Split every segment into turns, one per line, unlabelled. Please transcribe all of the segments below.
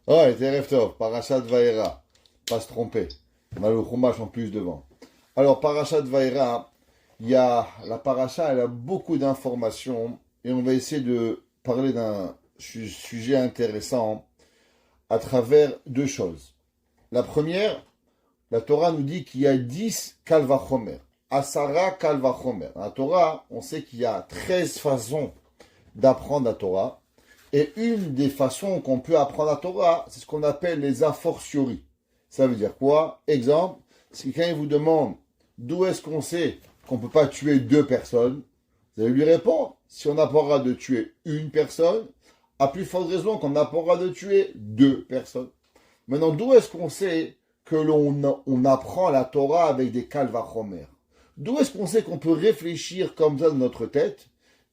Ouais, Terev Tov, Parashat Vaera. Pas se tromper. On a le Chumash en plus devant. Alors, Parashat Vaera, il y a la Parasha, elle a beaucoup d'informations et on va essayer de parler d'un sujet intéressant à travers deux choses. La première, la Torah nous dit qu'il y a 10 Kalvachomer. Asara Kalvachomer. Dans la Torah, on sait qu'il y a 13 façons d'apprendre la Torah. Et une des façons qu'on peut apprendre la Torah, c'est ce qu'on appelle les a fortiori. Ça veut dire quoi? Exemple, si quelqu'un vous demande d'où est-ce qu'on sait qu'on ne peut pas tuer deux personnes, vous allez lui répondre, si on n'a pas le droit de tuer une personne, à plus forte raison qu'on n'a pas le droit de tuer deux personnes. Maintenant, d'où est-ce qu'on sait que on apprend la Torah avec des kalvachomer? D'où est-ce qu'on sait qu'on peut réfléchir comme ça dans notre tête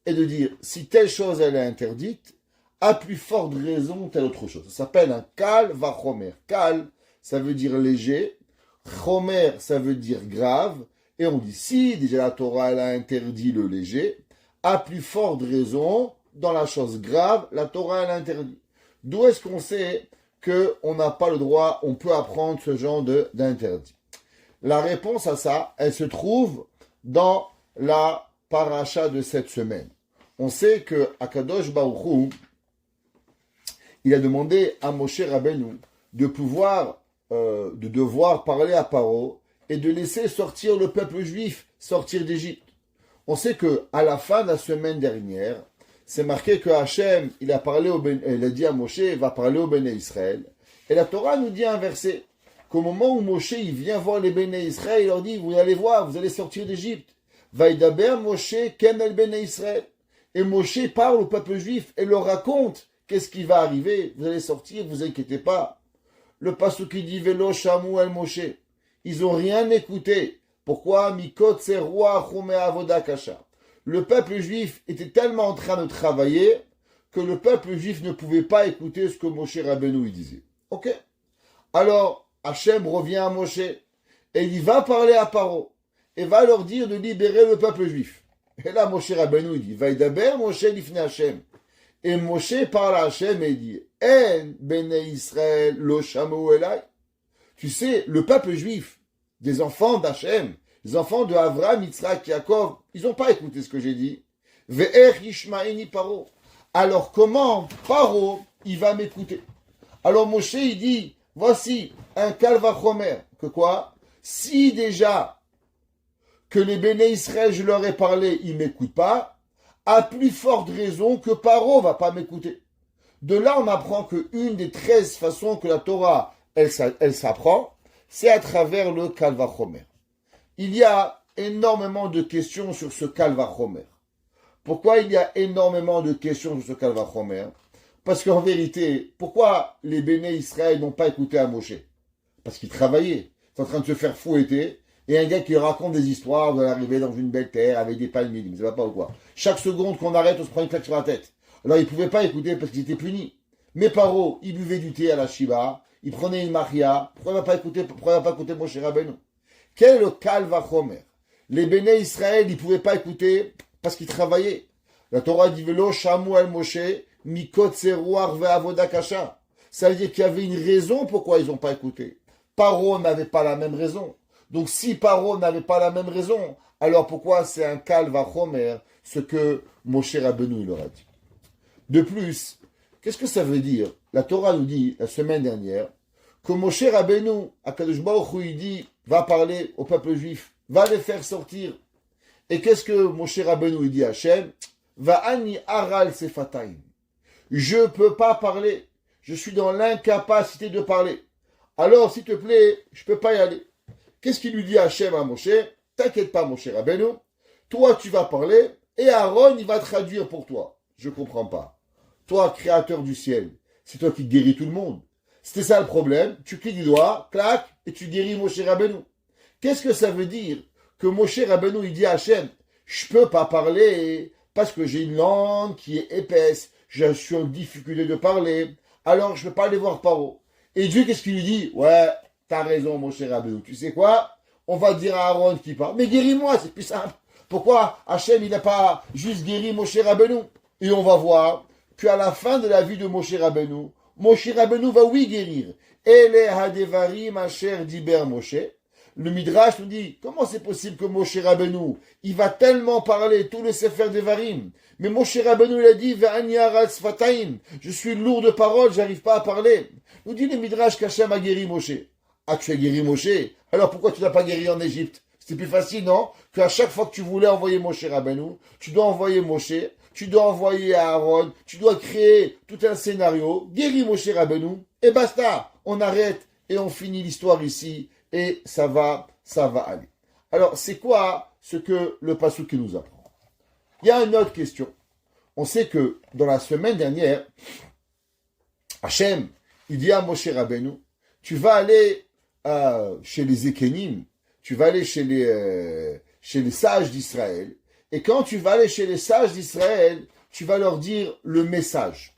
et de dire, si telle chose elle est interdite, à plus forte raison telle autre chose. Ça s'appelle un kal va chomer. Kal, ça veut dire léger. Chomer, ça veut dire grave. Et on dit, si déjà la Torah elle a interdit le léger, à plus forte raison, dans la chose grave, la Torah elle a interdit. D'où est-ce qu'on sait qu'on n'a pas le droit, on peut apprendre ce genre d'interdit? La réponse à ça, elle se trouve dans la paracha de cette semaine. On sait que Akadosh Baruch Hu, il a demandé à Moshe Rabbeinu de devoir parler à Paro et de laisser sortir le peuple juif, sortir d'Égypte. On sait que à la fin de la semaine dernière, c'est marqué que Hachem, il a dit à Moshe, il va parler au Béné Israël. Et la Torah nous dit un verset, qu'au moment où Moshe il vient voir les Béné Israël, il leur dit, vous allez voir, vous allez sortir d'Égypte. Vaïdaber Moshe ken el Béné Israël. Et Moshe parle au peuple juif et leur raconte qu'est-ce qui va arriver. Vous allez sortir, vous inquiétez pas. Le passage qui dit Velo Shamu el Moshe. Ils n'ont rien écouté. Pourquoi? Mikot roi chome avoda kasha. Le peuple juif était tellement en train de travailler que le peuple juif ne pouvait pas écouter ce que Moshe Rabbeinu disait. Ok? Alors, Hachem revient à Moshe et il va parler à Paro et va leur dire de libérer le peuple juif. Et là, Moshe Rabbeinu dit Vaïdaber Moshe lifne Hachem. Et Moshe parle à Hachem et il dit En Bene Israël lo shamu elai. Tu sais, le peuple juif, des enfants d'Hachem, les enfants de Avraham, Yitzhak, Yaakov, ils n'ont pas écouté ce que j'ai dit. Ve'er yishmaini Paro. Alors comment Paro, il va m'écouter? Alors Moshe, il dit, voici un kalvachomer. Que quoi? Si déjà que les Béné Israël, je leur ai parlé, ils ne m'écoutent pas, à plus forte raison que Paro va pas m'écouter. De là, on apprend qu'une des 13 façons que la Torah, elle s'apprend, c'est à travers le kalvachomer. Il y a énormément de questions sur ce kalvachomer. Pourquoi il y a énormément de questions sur ce kalvachomer? Parce qu'en vérité, pourquoi les Béné Israël n'ont pas écouté à Moshe? Parce qu'ils travaillaient. Ils sont en train de se faire fouetter. Et un gars qui raconte des histoires de l'arrivée dans une belle terre avec des palmiers. Mais ça va pas ou quoi? Chaque seconde qu'on arrête, on se prend une claque sur la tête. Alors ils ne pouvaient pas écouter parce qu'ils étaient punis. Mais Paro, il buvait du thé à la Shiva, il prenait une maria. Pourquoi il n'a pas écouté Moshe Rabbeinu? Quel est le kalvachomer? Les Béné Israël, ils ne pouvaient pas écouter parce qu'ils travaillaient. La Torah dit Velo shamu el Moshe mikot seruach ve'avoda kasha. Ça veut dire qu'il y avait une raison pourquoi ils n'ont pas écouté. Paro n'avait pas la même raison. Donc si Paro n'avait pas la même raison, alors pourquoi c'est un kalvachomer ce que Moshe Rabbeinu leur a dit? De plus, qu'est-ce que ça veut dire? La Torah nous dit, la semaine dernière, que Moshe Rabbeinu, Akadosh Baruch Hu, il dit, va parler au peuple juif, va les faire sortir. Et qu'est-ce que Moshe Rabbeinu, il dit à Hachem? Va ani aral sefataim. Je ne peux pas parler. Je suis dans l'incapacité de parler. Alors, s'il te plaît, je ne peux pas y aller. Qu'est-ce qu'il lui dit Hachem à Moshe? T'inquiète pas, Moshe Rabbeinu. Toi, tu vas parler et Aaron, il va traduire pour toi. Je ne comprends pas. Toi, créateur du ciel, c'est toi qui guéris tout le monde. C'était ça le problème. Tu cliques du doigt, clac, et tu guéris Moshe Rabbeinu. Qu'est-ce que ça veut dire que Moshe Rabbeinu, il dit à Hachem, je peux pas parler parce que j'ai une langue qui est épaisse, je suis en difficulté de parler, alors je ne peux pas aller voir Paro. Et Dieu, qu'est-ce qu'il lui dit? Ouais, t'as raison, Moshe Rabbeinu. Tu sais quoi? On va dire à Aaron qui parle. Mais guéris-moi, c'est plus simple. Pourquoi Hachem, il n'a pas juste guéri Moshe Rabbeinu? Et on va voir qu'à la fin de la vie de Moshe Rabbeinu, Moshe Rabbeinu va oui guérir. Ele hadevarim asher diber Moshe. Le Midrash nous dit, comment c'est possible que Moshe Rabbeinu, il va tellement parler tout le Sefer Devarim, mais Moshe Rabbeinu il a dit, ve'ani aratz fataim, je suis lourd de paroles, j'arrive pas à parler. Nous dit le Midrash qu'Hachem a guéri Moshe. Ah, tu as guéri Moshe? Alors pourquoi tu l'as pas guéri en Égypte? C'était plus facile, non? Qu'à chaque fois que tu voulais envoyer Moshe Rabbeinu, tu dois envoyer Moshe, tu dois envoyer Aaron, tu dois créer tout un scénario, guéris Moshe Rabbeinu, et basta, on arrête et on finit l'histoire ici, et ça va aller. Alors, c'est quoi ce que le Passouk nous apprend? Il y a une autre question. On sait que dans la semaine dernière, Hachem, il dit à Moshe Rabbeinu, tu vas aller chez les Ékénim, tu vas aller chez les sages d'Israël, et quand tu vas aller chez les sages d'Israël, tu vas leur dire le message.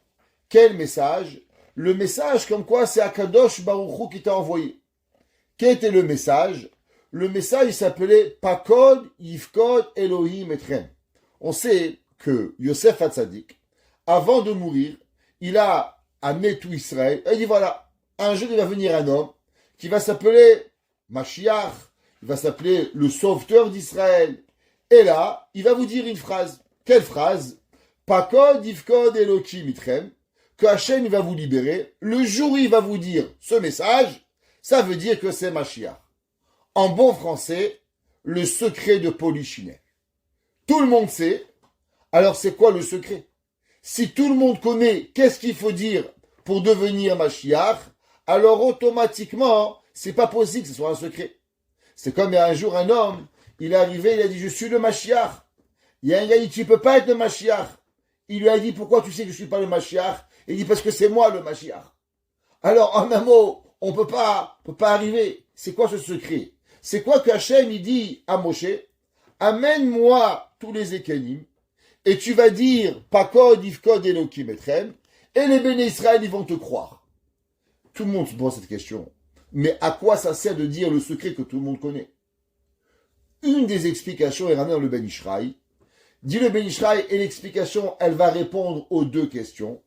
Quel message? Le message comme quoi c'est Akadosh Baruch Hu qui t'a envoyé. Quel était le message? Le message, il s'appelait Pakod Yifkod Elohim Etrem. On sait que Yosef Hatzadik, avant de mourir, il a amené tout Israël. Et il dit voilà, un jour il va venir un homme qui va s'appeler Mashiach, il va s'appeler le sauveteur d'Israël. Et là, il va vous dire une phrase. Quelle phrase? Pakod Yifkod Elohim Etrem, que Hachem il va vous libérer. Le jour où il va vous dire ce message, ça veut dire que c'est Mashiach. En bon français, le secret de Polichinelle. Tout le monde sait. Alors c'est quoi le secret? Si tout le monde connaît qu'est-ce qu'il faut dire pour devenir Mashiach, alors automatiquement, c'est pas possible que ce soit un secret. C'est comme il y a un jour un homme, il est arrivé, il a dit je suis le Mashiach. Il y a un gars qui dit tu peux pas être le Mashiach. Il lui a dit pourquoi tu sais que je suis pas le Mashiach? Il dit parce que c'est moi le Mashiach. Alors en un mot, on peut pas arriver. C'est quoi ce secret? C'est quoi que Hachem il dit à Moshe? Amène-moi tous les Ékénim, et tu vas dire Pakod, Yifkod, Elohim, Etrem, et les béné Israël, ils vont te croire. Tout le monde se pose cette question. Mais à quoi ça sert de dire le secret que tout le monde connaît? Une des explications est ramenée dans le Ben Ishraï. Dit le Ben Ishraï, et l'explication, elle va répondre aux deux questions.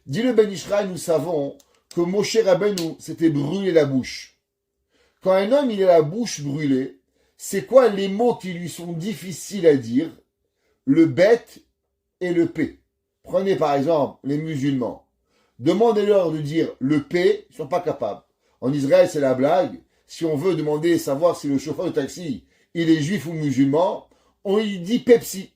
Dit le Ben Ishraï, nous savons que Moshe Rabbeinu s'était brûlé la bouche. Quand un homme il a la bouche brûlée, c'est quoi les mots qui lui sont difficiles à dire? Le bet et le p. Prenez par exemple les musulmans. Demandez-leur de dire le p, ils sont pas capables. En Israël, c'est la blague. Si on veut demander, savoir si le chauffeur de taxi, il est juif ou musulman, on lui dit Pepsi.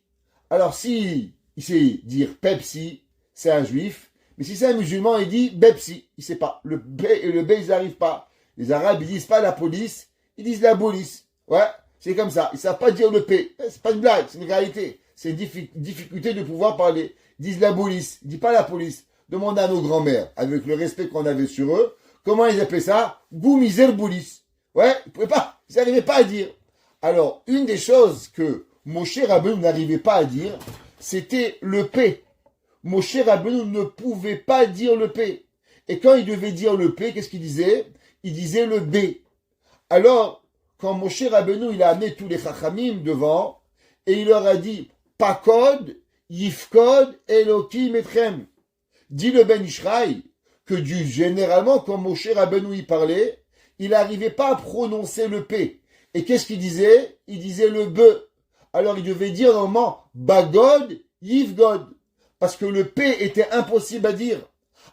Alors si il sait dire Pepsi, c'est un juif. Mais si c'est un musulman, il dit Bepsi. Il sait pas. Le B et le B, ils n'arrivent pas. Les Arabes, ils disent pas la police, ils disent la police. Ouais, c'est comme ça. Ils savent pas dire le P. C'est pas une blague, c'est une réalité. C'est une difficulté de pouvoir parler. Ils disent la police, ils disent pas la police. Demandez à nos grands-mères, avec le respect qu'on avait sur eux, comment ils appelaient ça? Goumizer boulis. Ouais, ils pouvaient pas, ils n'arrivaient pas à dire. Alors, une des choses que Moshe Rabbeinu n'arrivait pas à dire, c'était le P. Moshe Rabbeinu ne pouvait pas dire le P. Et quand il devait dire le P, qu'est-ce qu'il disait? Il disait le B. Alors, quand Moshe Rabbeinu, il a amené tous les Chachamim devant, et il leur a dit, Pakod, Yifkod, Elohim Etrem. Dit le Ben Ishraï, que généralement, quand Moshe Rabbeinu y parlait, il n'arrivait pas à prononcer le P. Et qu'est-ce qu'il disait? Il disait le B. Alors il devait dire normalement, Bagod, Yifgod. Parce que le P était impossible à dire.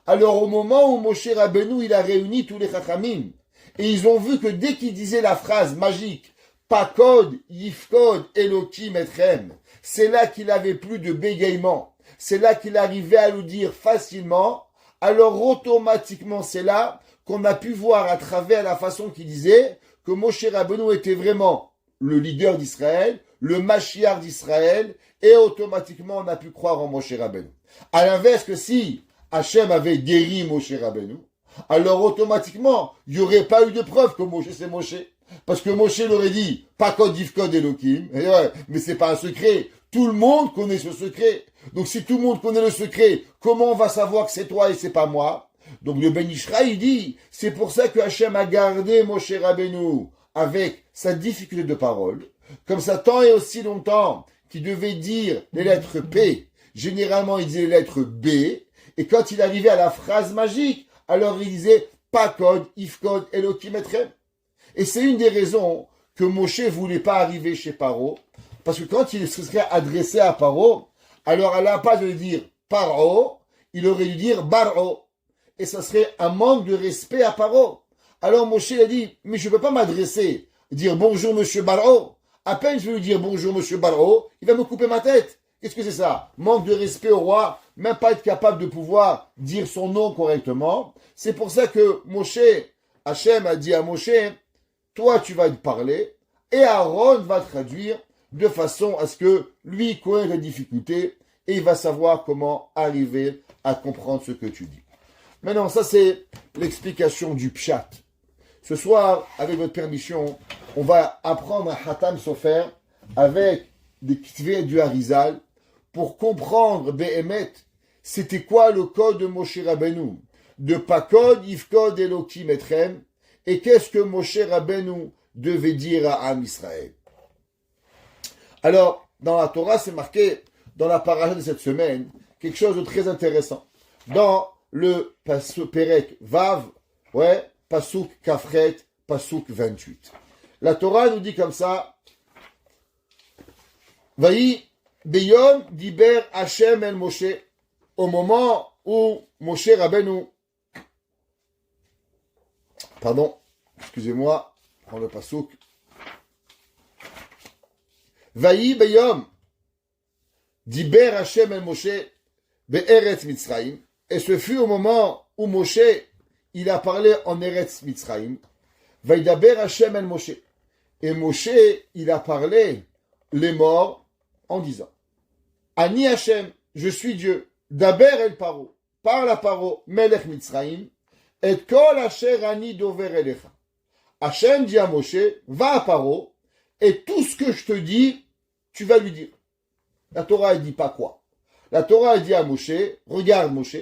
Alors au moment où Moshe Rabbeinu il a réuni tous les Chachamim, et ils ont vu que dès qu'il disait la phrase magique, Pakod, Yifkod, Elohim Etrem, c'est là qu'il avait plus de bégaiement, c'est là qu'il arrivait à le dire facilement, alors automatiquement c'est là qu'on a pu voir à travers la façon qu'il disait que Moshe Rabbeinu était vraiment le leader d'Israël, le Mashiach d'Israël, et automatiquement on a pu croire en Moshe Rabbeinu. À l'inverse que si Hachem avait guéri Moshe Rabbeinu, alors automatiquement, il n'y aurait pas eu de preuve que Moshe c'est Moshe. Parce que Moshe l'aurait dit, pas code Yifkod Elohim, et ouais, mais c'est pas un secret. Tout le monde connaît ce secret. Donc si tout le monde connaît le secret, comment on va savoir que c'est toi et c'est pas moi? Donc le Ben Ishraï, il dit, c'est pour ça que Hachem a gardé Moshe Rabbeinu avec sa difficulté de parole, comme ça tant et aussi longtemps qu'il devait dire les lettres P. Généralement, il disait les lettres B, Et quand il arrivait à la phrase magique, alors il disait Pakod, Ifkod, Elokim Etrem. Et c'est une des raisons que Moshe voulait pas arriver chez Paro, parce que quand il se serait adressé à Paro, alors elle n'a pas de dire Paro, il aurait dû dire Baro. Et ça serait un manque de respect à Paro. Alors Moshe a dit, mais je ne peux pas m'adresser, dire bonjour monsieur Baro. À peine je vais lui dire bonjour monsieur Baro, il va me couper ma tête. Qu'est-ce que c'est ça? Manque de respect au roi, même pas être capable de pouvoir dire son nom correctement. C'est pour ça que Moshe, Hachem a dit à Moshe, toi tu vas te parler, et Aaron va traduire de façon à ce que lui connaisse les difficultés, et il va savoir comment arriver à comprendre ce que tu dis. Maintenant, ça c'est l'explication du pshat. Ce soir, avec votre permission, on va apprendre un Hatam Sofer avec des ktvei du Harizal pour comprendre Behemet, c'était quoi le code de Moshe Rabbeinu, de Pakod, Ifkod, Elokim Etrem, et qu'est-ce que Moshe Rabbeinu devait dire à Am Israël. Alors, dans la Torah, c'est marqué, dans la paracha de cette semaine, quelque chose de très intéressant. Dans le Perek Vav, Pasuk Kafret, Pasuk 28. La Torah nous dit comme ça, Vaï Beyom Diber Hashem el Moshe, au moment où Moshe Rabbeinu, pardon, excusez-moi, prends le Pasuk, Vaï Beyom Diber Hashem el Moshe Be'eretz Mitzrayim, et ce fut au moment où Moshe, il a parlé en Eretz Mitzrayim, Vaïdaber Hashem el Moshe. Et Moshe, il a parlé les morts en disant, Ani Hashem, je suis Dieu, Daber el Paro, parle à Paro, Melech Mitzrayim, et kol asher ani dover elecha. Hashem dit à Moshe, va à Paro, et tout ce que je te dis, tu vas lui dire. La Torah, elle dit pas quoi. La Torah, elle dit à Moshe, regarde Moshe,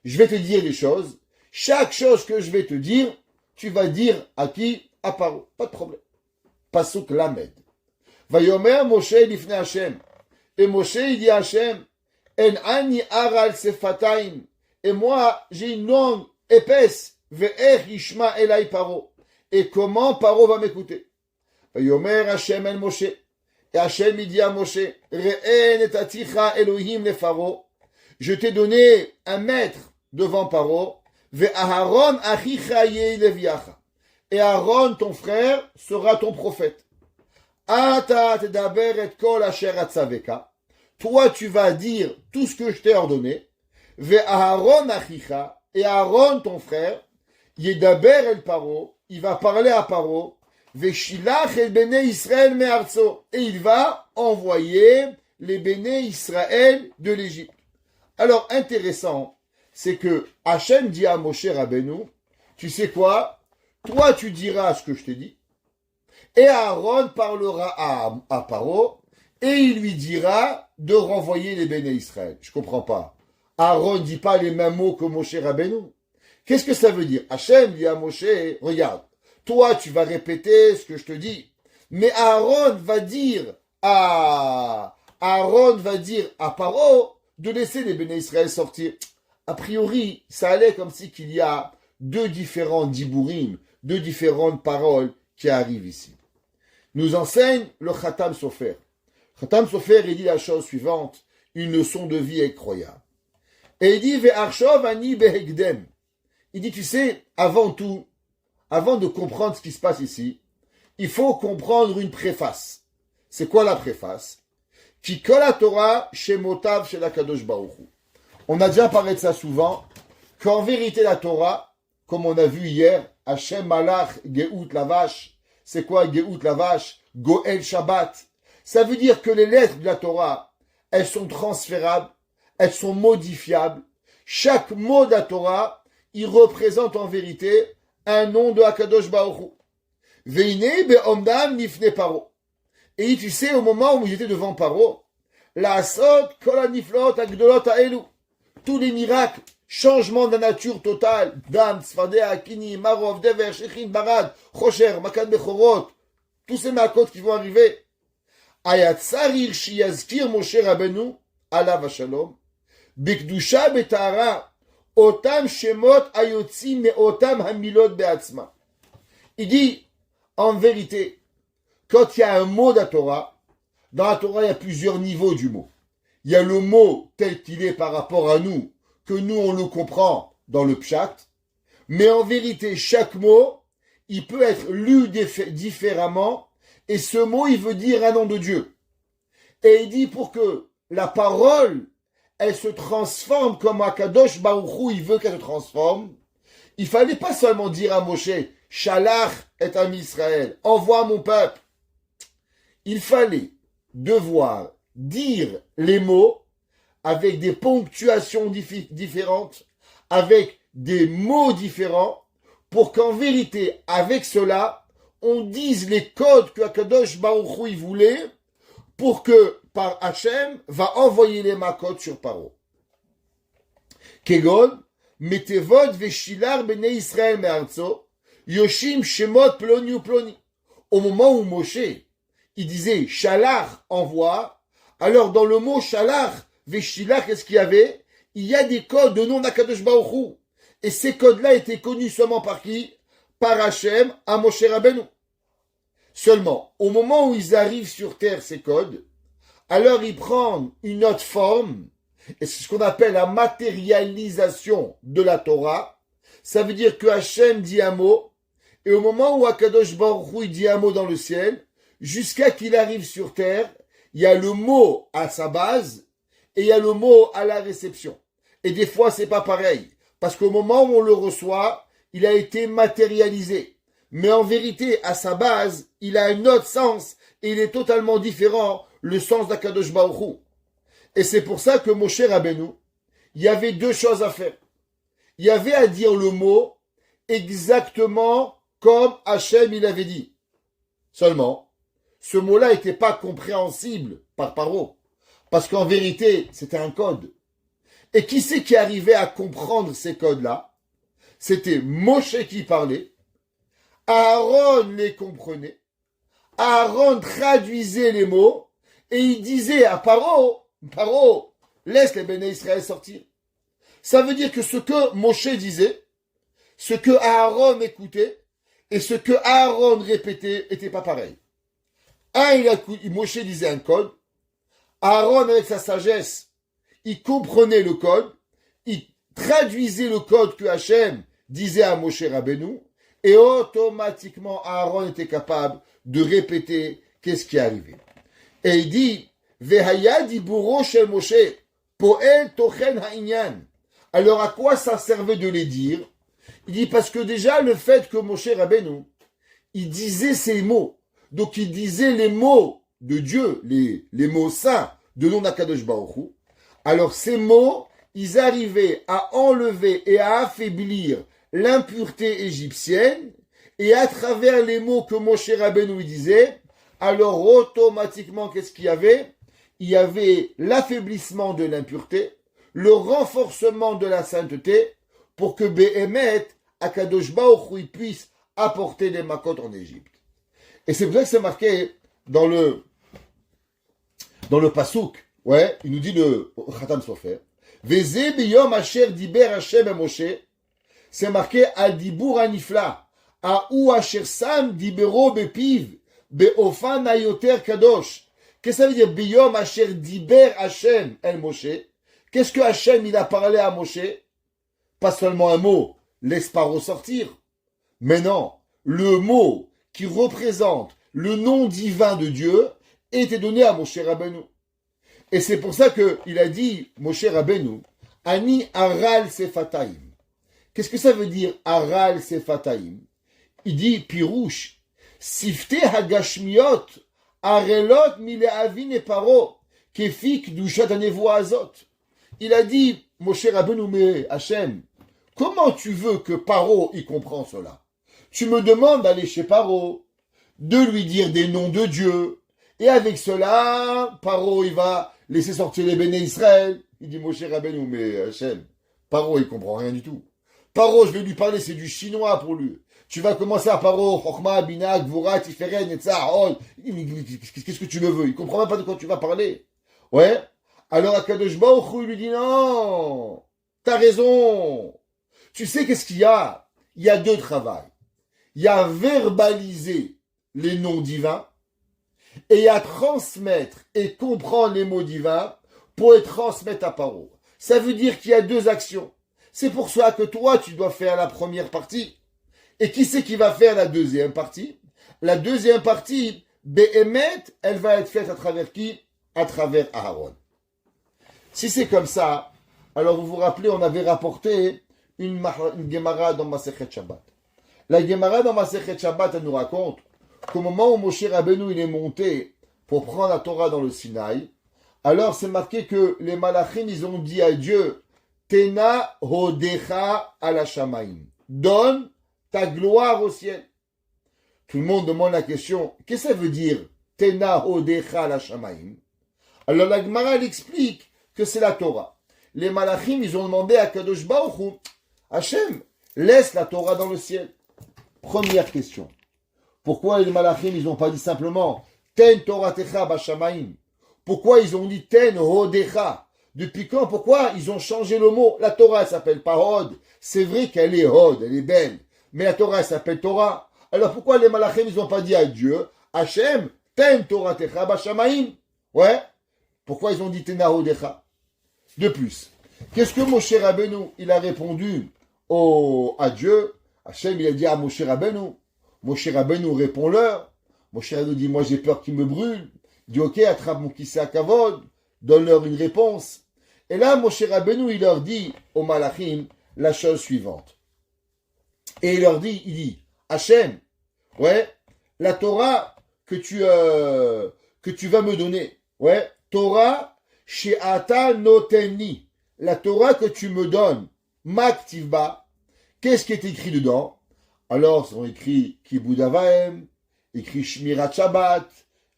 je vais te dire les choses. Chaque chose que je vais te dire, tu vas dire à qui? À Paro. Pas de problème. Pasuk Lamed. Vayomer Moshe lifnei Hashem. Et Moshe, il dit à Hashem, En ani aral sefataim. Et moi, j'ai une langue épaisse. Ve'ech yishma elai Paro. Et comment Paro va m'écouter? Vayomer Hashem el Moshe. Et Hashem, il dit à Moshe, Re'en et aticha Elohim le Pharaon. Je t'ai donné un maître devant Paro. Ve'aharon achicha yei leviacha. Et Aaron, ton frère, sera ton prophète. Ata tedaber et kol asher atzaveka. Toi, tu vas dire tout ce que je t'ai ordonné. Ve'aharon achicha. Et Aaron, ton frère, yedaber el Paro. Il va parler à Paro. Veshilach el Bene Israël me'arzo. Et il va envoyer les Bene Israël de l'Égypte. Alors, intéressant, c'est que Hachem dit à Moshe Rabbeinu, tu sais quoi? Toi, tu diras ce que je te dis. Et Aaron parlera à Paro, et il lui dira de renvoyer les Bene Israël. Je comprends pas. Aaron ne dit pas les mêmes mots que Moshe Rabbeinu. Qu'est-ce que ça veut dire? Hachem dit à Moshe, regarde, toi, tu vas répéter ce que je te dis. Mais Aaron va dire à Paro de laisser les Béné Israël sortir. A priori, ça allait comme si qu'il y a deux différents dibourim, deux différentes paroles qui arrivent ici. Nous enseigne le Khatam Sofer. Khatam Sofer, il dit la chose suivante, une leçon de vie incroyable. Et il dit, Ve'arshov ani behegdem. Il dit, tu sais, avant tout, avant de comprendre ce qui se passe ici, il faut comprendre une préface. C'est quoi la préface? Ki kol haTorah shemotav shel HaKadosh Baruch Hu. On a déjà parlé de ça souvent, qu'en vérité la Torah, comme on a vu hier, Hashem Malach Geout Lavash, c'est quoi Geout Lavash? Goel Shabbat. Ça veut dire que les lettres de la Torah, elles sont transférables, elles sont modifiables. Chaque mot de la Torah, il représente en vérité un nom de HaKadosh Baruch Hu. Veine be'omdam nifne Paro. Et tu sais, au moment où j'étais devant Paro, la asot kol haniflot agdolot ha'elu. Tous les miracles, changement de la nature totale, Dam, Tzfardeh, Akini, Marov, Dever, Shechin, Barad, Chosher, Makan Bechorot, tous ces makot qui vont arriver. Ayat Sarir Shiyazkir Moshe Rabbeinu, Alav Shalom, Bekdusha betara, otam shemot ayotzi me otam hamilot beatzma. Il dit, en vérité, quand il y a un mot de la Torah, dans la Torah, il y a plusieurs niveaux du mot. Il y a le mot tel qu'il est par rapport à nous, que nous on le comprend dans le pshat, mais en vérité, chaque mot, il peut être lu différemment, et ce mot, il veut dire un nom de Dieu. Et il dit pour que la parole, elle se transforme comme Akadosh Baruch Hu, il veut qu'elle se transforme, il fallait pas seulement dire à Moshe, Shalach et Am Israël, envoie mon peuple. Il fallait devoir dire les mots avec des ponctuations différentes, avec des mots différents, pour qu'en vérité, avec cela, on dise les codes que Akadosh Baruch Hu voulait, pour que par Hachem va envoyer les makot sur Paro. Kegon, metevod veshilar bene Israël me'arzo, yoshim shemot ploni ou ploni. Au moment où Moshe, il disait shalach, envoie, alors dans le mot shalach, veshilar, qu'est-ce qu'il y avait? Il y a des codes de nom d'Akadosh Baruch Hu. Et ces codes-là étaient connus seulement par qui? Par Hachem à Moshe Rabbeinu. Seulement, au moment où ils arrivent sur terre, ces codes, alors ils prennent une autre forme, et c'est ce qu'on appelle la matérialisation de la Torah. Ça veut dire que Hachem dit un mot, et au moment où Akadosh Baruch Hu dit un mot dans le ciel, jusqu'à qu'il arrive sur terre, il y a le mot à sa base, et il y a le mot à la réception. Et des fois, c'est pas pareil, parce qu'au moment où on le reçoit, il a été matérialisé. Mais en vérité, à sa base, il a un autre sens, et il est totalement différent, le sens d'Akadosh Baruch Hu. Et c'est pour ça que Moshe Rabbeinu, il y avait deux choses à faire. Il y avait à dire le mot exactement comme Hachem il avait dit. Seulement, ce mot-là n'était pas compréhensible par Paro, parce qu'en vérité, c'était un code. Et qui c'est qui arrivait à comprendre ces codes-là? C'était Moshe qui parlait, Aaron les comprenait, Aaron traduisait les mots, et il disait à Paro, laisse les béné Israël sortir. Ça veut dire que ce que Moshe disait, ce que Aaron écoutait, et ce que Aaron répétait, n'était pas pareil. Moshe disait un code, Aaron avec sa sagesse, il comprenait le code, il traduisait le code que Hachem disait à Moshe Rabbeinu, et automatiquement Aaron était capable de répéter qu'est-ce qui est arrivé. Et il dit, Vehaya diburo shel Moshe, poel tochen ha'inyan. Alors à quoi ça servait de les dire? Il dit parce que déjà le fait que Moshe Rabbeinu, il disait ces mots, donc il disait les mots de Dieu, les mots saints de nom d'Akadosh Baruch Hu, alors ces mots, ils arrivaient à enlever et à affaiblir l'impureté égyptienne, et à travers les mots que Moshe Rabbeinu disait, alors automatiquement, qu'est-ce qu'il y avait? Il y avait l'affaiblissement de l'impureté, le renforcement de la sainteté, pour que Behemet, Akadosh Baruch Hu, puisse apporter des makot en Égypte. Et c'est vrai que c'est marqué dans le Pasuk, ouais, il nous dit le Khatam Sofer, Veze biyom asher diber Hashem et Moshe, c'est marqué al dibur anifla, a ou asher sam dibero bepiv, beofan ayoter kadosh. Qu'est-ce que ça veut dire biyom asher diber Hashem el Moshe? Qu'est-ce que Hashem il a parlé à Moshe? Pas seulement un mot, laisse pas ressortir. Mais non, le mot qui représente le nom divin de Dieu était donné à Moshe Rabbeinu. Et c'est pour ça qu'il a dit, Moshe Rabbeinu, Ani aral sefataim. Qu'est-ce que ça veut dire aral sefataim? Il dit, Pirouche, sifte hagashmiot, arelot mileavin et paro, kefik dushat anevo azot. Il a dit, Moshe Rabbeinu, mais Hachem, comment tu veux que Paro y comprend cela? Tu me demandes d'aller chez Paro, de lui dire des noms de Dieu, et avec cela, Paro, il va laisser sortir les béné Israël. Il dit, Moshe Rabbeinu, mais Hachem, Paro, il comprend rien du tout. Paro, je vais lui parler, c'est du chinois pour lui. Tu vas commencer à Paro, Chochma, Bina, Gvura, Tiferen, Etza, Hol. Qu'est-ce que tu me veux? Il comprend même pas de quoi tu vas parler. Ouais. Alors Akadosh Baruch Hu lui dit non, t'as raison. Tu sais qu'est-ce qu'il y a? Il y a deux travails. Il y a verbaliser les noms divins et il y a transmettre et comprendre les mots divins pour les transmettre à parole. Ça veut dire qu'il y a deux actions. C'est pour ça que toi, tu dois faire la première partie. Et qui c'est qui va faire la deuxième partie? La deuxième partie, Behemet, elle va être faite à travers qui? À travers Aaron. Si c'est comme ça, alors vous vous rappelez, on avait rapporté une Gemara dans Masechet Shabbat. La Gemara dans Masechet Shabbat, elle nous raconte qu'au moment où Moshe Rabbeinu il est monté pour prendre la Torah dans le Sinaï, alors c'est marqué que les Malachim, ils ont dit à Dieu, Tena hodecha ala shamaim. Donne ta gloire au ciel. Tout le monde demande la question, qu'est-ce que ça veut dire Tena hodecha ala shamaim? Alors la Gemara elle explique que c'est la Torah. Les Malachim, ils ont demandé à Kadosh Baruch Hu, Hachem, laisse la Torah dans le ciel. Première question. Pourquoi les Malachim, ils n'ont pas dit simplement Ten Torah Techa Bashamaim? Pourquoi ils ont dit Ten Hodecha? Depuis quand? Pourquoi ils ont changé le mot? La Torah, elle s'appelle pas Hod. C'est vrai qu'elle est Hod, elle est belle. Mais la Torah, elle s'appelle Torah. Alors pourquoi les Malachim, ils n'ont pas dit à Dieu Hachem, Ten Torah Techa Bashamaim? Ouais. Pourquoi ils ont dit Tena Hodecha? De plus, qu'est-ce que Moshe Rabbeinu, il a répondu à Dieu? Hachem, il a dit à Moshe Rabbeinu. Moshe Rabbeinu répond-leur. Moshe Rabbeinu dit, moi j'ai peur qu'il me brûle. Il dit, ok, attrape mon kissé à kavod, donne-leur une réponse. Et là, Moshe Rabbeinu, il leur dit aux Malachim la chose suivante. Et il leur dit, Hachem, ouais, la Torah que tu vas me donner, ouais, Torah she'ata noteni, la Torah que tu me donnes, maktivba, qu'est-ce qui est écrit dedans? Alors, ils ont écrit Kibud Avaim, écrit Shmirat Shabbat.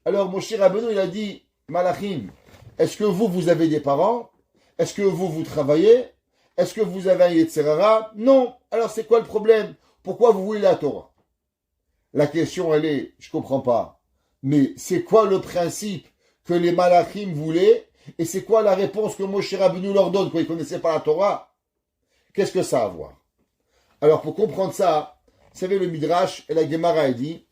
Alors, Moshe Rabbeinu, il a dit, Malachim, est-ce que vous avez des parents? Est-ce que vous travaillez? Est-ce que vous avez un Yetzerara? Non. Alors, c'est quoi le problème? Pourquoi vous voulez la Torah? La question, elle est, je comprends pas. Mais c'est quoi le principe que les Malachim voulaient? Et c'est quoi la réponse que Moshe Rabbeinu leur donne quand ils ne connaissaient pas la Torah? Qu'est-ce que ça a à voir? Alors, pour comprendre ça, vous savez, le Midrash et la Gemara a dit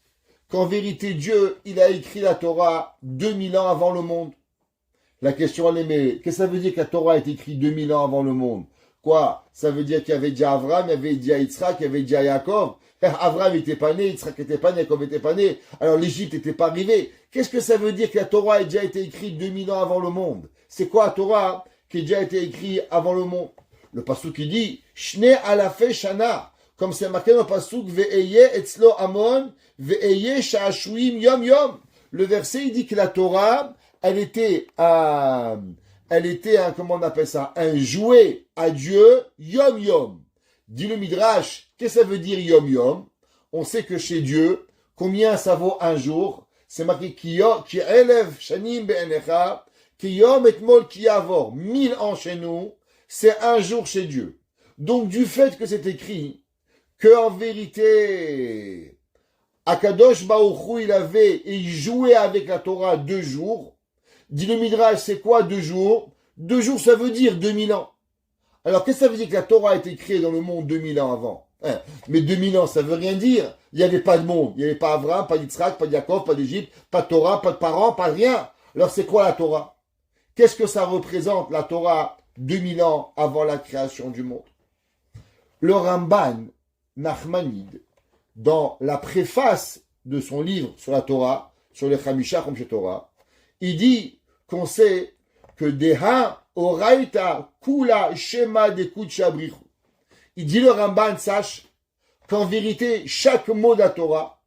qu'en vérité, Dieu, il a écrit la Torah 2000 ans avant le monde. La question, elle est, mais qu'est-ce que ça veut dire que la Torah a été écrite 2000 ans avant le monde? Quoi? Ça veut dire qu'il y avait déjà Avraham, il y avait déjà Yitzhak, il y avait déjà Yaakov. Avraham n'était pas né, Yitzhak n'était pas né, Yaakov n'était pas né. Alors l'Égypte n'était pas arrivée. Qu'est-ce que ça veut dire que la Torah a déjà été écrite 2000 ans avant le monde? C'est quoi la Torah qui a déjà été écrite avant le monde? Le pasuk qui dit, Shne alafe shana. Comme c'est marqué dans le pasuk, Ve'eye etzlo amon, ve'eye sha'ashuim yom yom. Le verset, il dit que la Torah, elle était comment on appelle ça, un jouet à Dieu, yom yom. Dit le Midrash, qu'est-ce que ça veut dire yom yom? On sait que chez Dieu, combien ça vaut un jour? C'est marqué ki elev shanim be'enecha, ki yom etmol ki yavor. 1000 ans chez nous, c'est un jour chez Dieu. Donc du fait que c'est écrit que en vérité, Akadosh Baruch Hu, il jouait avec la Torah 2 jours. Dit le Midrash, c'est quoi 2 jours? 2 jours, ça veut dire 2000 ans. Alors, qu'est-ce que ça veut dire que la Torah a été créée dans le monde 2000 ans avant? Mais 2000 ans, ça veut rien dire. Il n'y avait pas de monde. Il n'y avait pas Abraham, pas Yitzhak, pas Yaakov, pas d'Égypte, pas de Torah, pas de parents, pas rien. Alors, c'est quoi la Torah? Qu'est-ce que ça représente, la Torah, 2000 ans avant la création du monde? Le Ramban Nachmanide, dans la préface de son livre sur la Torah, sur les Chamisha Chomshei Torah, il dit qu'on sait que Deha Oraita Kula Shema Dekut Shabrichu. Il dit le Ramban, sache qu'en vérité, chaque mot de la Torah,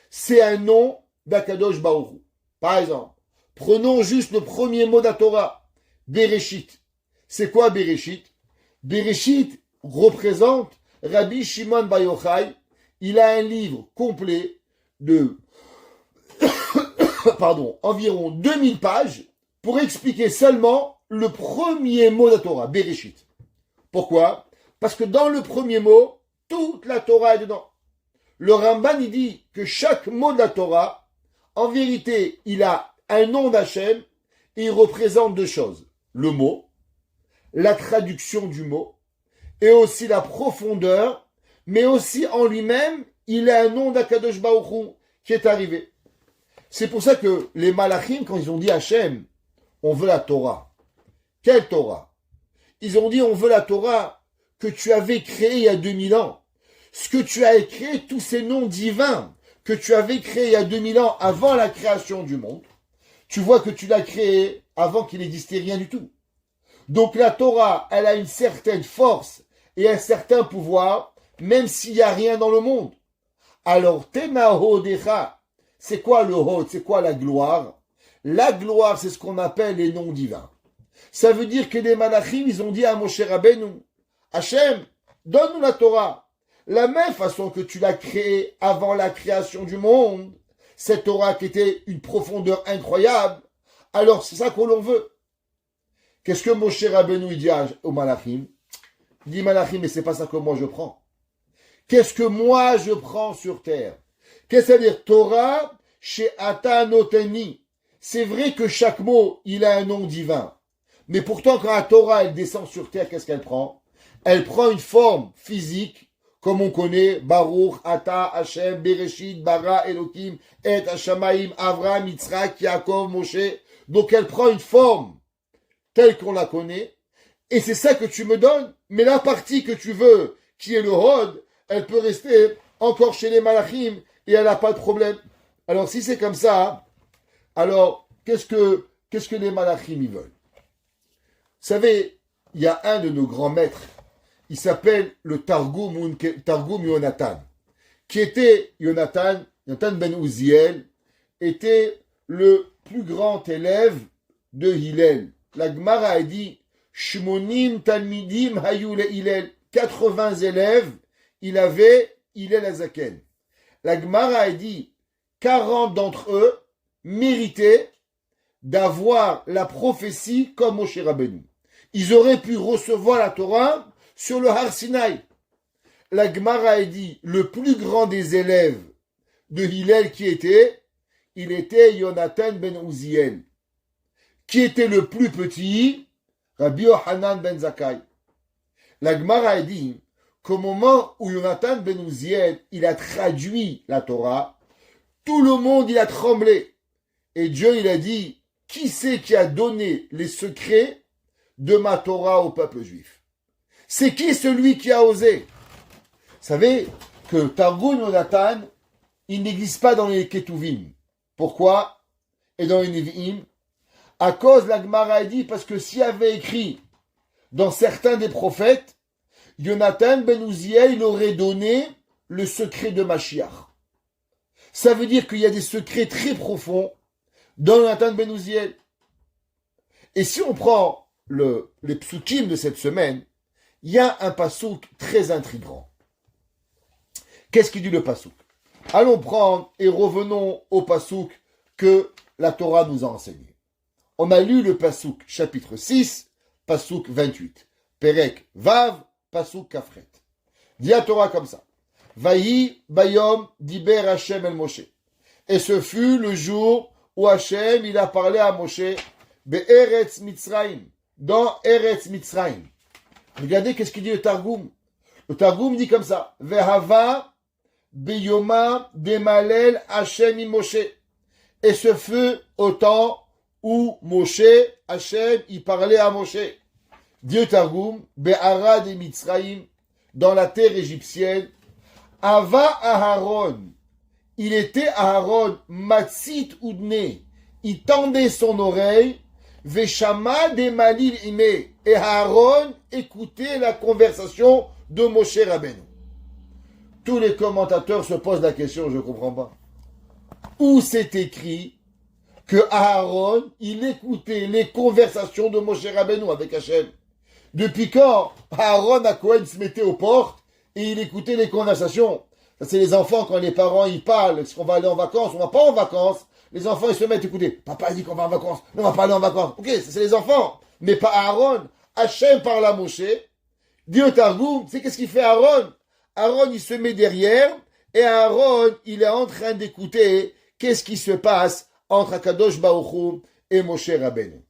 c'est un nom d'Akadosh Baruch Hu. Par exemple, prenons juste le premier mot de la Torah, Bereshit. C'est quoi Bereshit? Bereshit représente Rabbi Shimon Bar Yochai. Il a un livre complet de environ 2000 pages pour expliquer seulement le premier mot de la Torah, Bereshit. Pourquoi? Parce que dans le premier mot, toute la Torah est dedans. Le Ramban, il dit que chaque mot de la Torah, en vérité, il a un nom d'Hachem et il représente 2 choses. le mot, la traduction du mot, et aussi la profondeur, mais aussi en lui-même, il a un nom d'Akadosh Baruch Hu qui est arrivé. C'est pour ça que les Malachim, quand ils ont dit Hachem, on veut la Torah. Quelle Torah? Ils ont dit on veut la Torah que tu avais créée il y a 2000 ans. Ce que tu as créé, tous ces noms divins que tu avais créés il y a 2000 ans avant la création du monde, tu vois que tu l'as créé avant qu'il n'existait rien du tout. Donc la Torah, elle a une certaine force et un certain pouvoir, même s'il n'y a rien dans le monde. Alors, Tenahodecha, c'est quoi le Hod? C'est quoi la gloire? La gloire, c'est ce qu'on appelle les noms divins. Ça veut dire que les Malachim, ils ont dit à Moshe Rabbeinu, Hachem, donne-nous la Torah. La même façon que tu l'as créée avant la création du monde, cette Torah qui était une profondeur incroyable, alors c'est ça qu'on veut. Qu'est-ce que Moshe Rabbeinu il dit au Malachim? Il dit Malachim, mais c'est pas ça que moi je prends. Qu'est-ce que moi je prends sur terre? Qu'est-ce que ça veut dire? Torah chez Ata Noteni. C'est vrai que chaque mot, il a un nom divin. Mais pourtant, quand la Torah, elle descend sur terre, qu'est-ce qu'elle prend? Elle prend une forme physique, comme on connaît, Baruch, Ata, Hashem, Bereshit, Bara, Elohim, Et, Hashamaim, Avraham, Yitzhak, Yaakov, Moshe. Donc elle prend une forme telle qu'on la connaît, et c'est ça que tu me donnes, mais la partie que tu veux, qui est le Hod, elle peut rester encore chez les Malachim, et elle n'a pas de problème. Alors si c'est comme ça, alors qu'est-ce que les Malachim ils veulent? Vous savez, il y a un de nos grands maîtres, il s'appelle le Targum Yonatan, qui était Yonatan ben Uziel, était le plus grand élève de Hillel. La Gemara a dit Shmonim Talmidim Hayu le Hillel, 80 élèves, il avait Hillel Azaken. La Gemara a dit 40 d'entre eux méritaient d'avoir la prophétie comme Moshe Rabbeinu. Ils auraient pu recevoir la Torah sur le Har Sinaï. La Gemara a dit le plus grand des élèves de Hillel qui était, il était Yonatan ben Uziel. Qui était le plus petit? Rabbi Yohanan ben Zakkai. La Gemara a dit qu'au moment où Yonatan ben Uziel, il a traduit la Torah, tout le monde il a tremblé. Et Dieu il a dit, qui c'est qui a donné les secrets de ma Torah au peuple juif? C'est qui celui qui a osé? Vous savez que Targum Yonatan, il n'existe pas dans les Ketuvim. Pourquoi? Et dans les Nevi'im? À cause, la Gemara a dit, parce que s'il avait écrit dans certains des prophètes, Yonatan ben Uziel, il aurait donné le secret de Mashiach. Ça veut dire qu'il y a des secrets très profonds dans Yonatan ben Uziel. Et si on prend les psukim de cette semaine, il y a un pasouk très intrigant. Qu'est-ce qu'il dit le pasouk? Allons prendre et revenons au pasouk que la Torah nous a enseigné. On a lu le pasouk chapitre 6, pasouk 28. Perek Vav, pasouk Kafret. Dit la Torah comme ça. Vahi bayom diber Hashem el Moshe. Et ce fut le jour où Hashem il a parlé à Moshe be'eretz Mitzrayim, dans Eretz Mitzrayim. Regardez qu'est-ce qu'il dit le Targum. Le Targum dit comme ça. Vehava beyoma demalel Hashem im Moshe. Et ce fut au temps où Moshe, Hashem, il parlait à Moshe. Dieu Targum, Be'arad et Mitzrayim, dans la terre égyptienne, Ava Aharon, il était Aharon, Matzit Udne, il tendait son oreille, Veshama de Malil Ime, et Aharon écoutait la conversation de Moshe Rabbeinu. Tous les commentateurs se posent la question, je ne comprends pas. Où c'est écrit que Aaron, il écoutait les conversations de Moshe Rabbeinu avec Hachem? Depuis quand Aaron à Cohen se mettait aux portes et il écoutait les conversations? Ça, c'est les enfants, quand les parents ils parlent, est-ce qu'on va aller en vacances? On va pas en vacances. Les enfants ils se mettent à écouter. Papa dit qu'on va en vacances. Non, on va pas aller en vacances. Ok, ça c'est les enfants. Mais pas Aaron. Hachem parle à Moshe. Dit au Targum, c'est qu'est-ce qu'il fait Aaron? Aaron il se met derrière et Aaron il est en train d'écouter qu'est-ce qui se passe entre Akadosh Baruch Hu et Moshe Rabbeinu.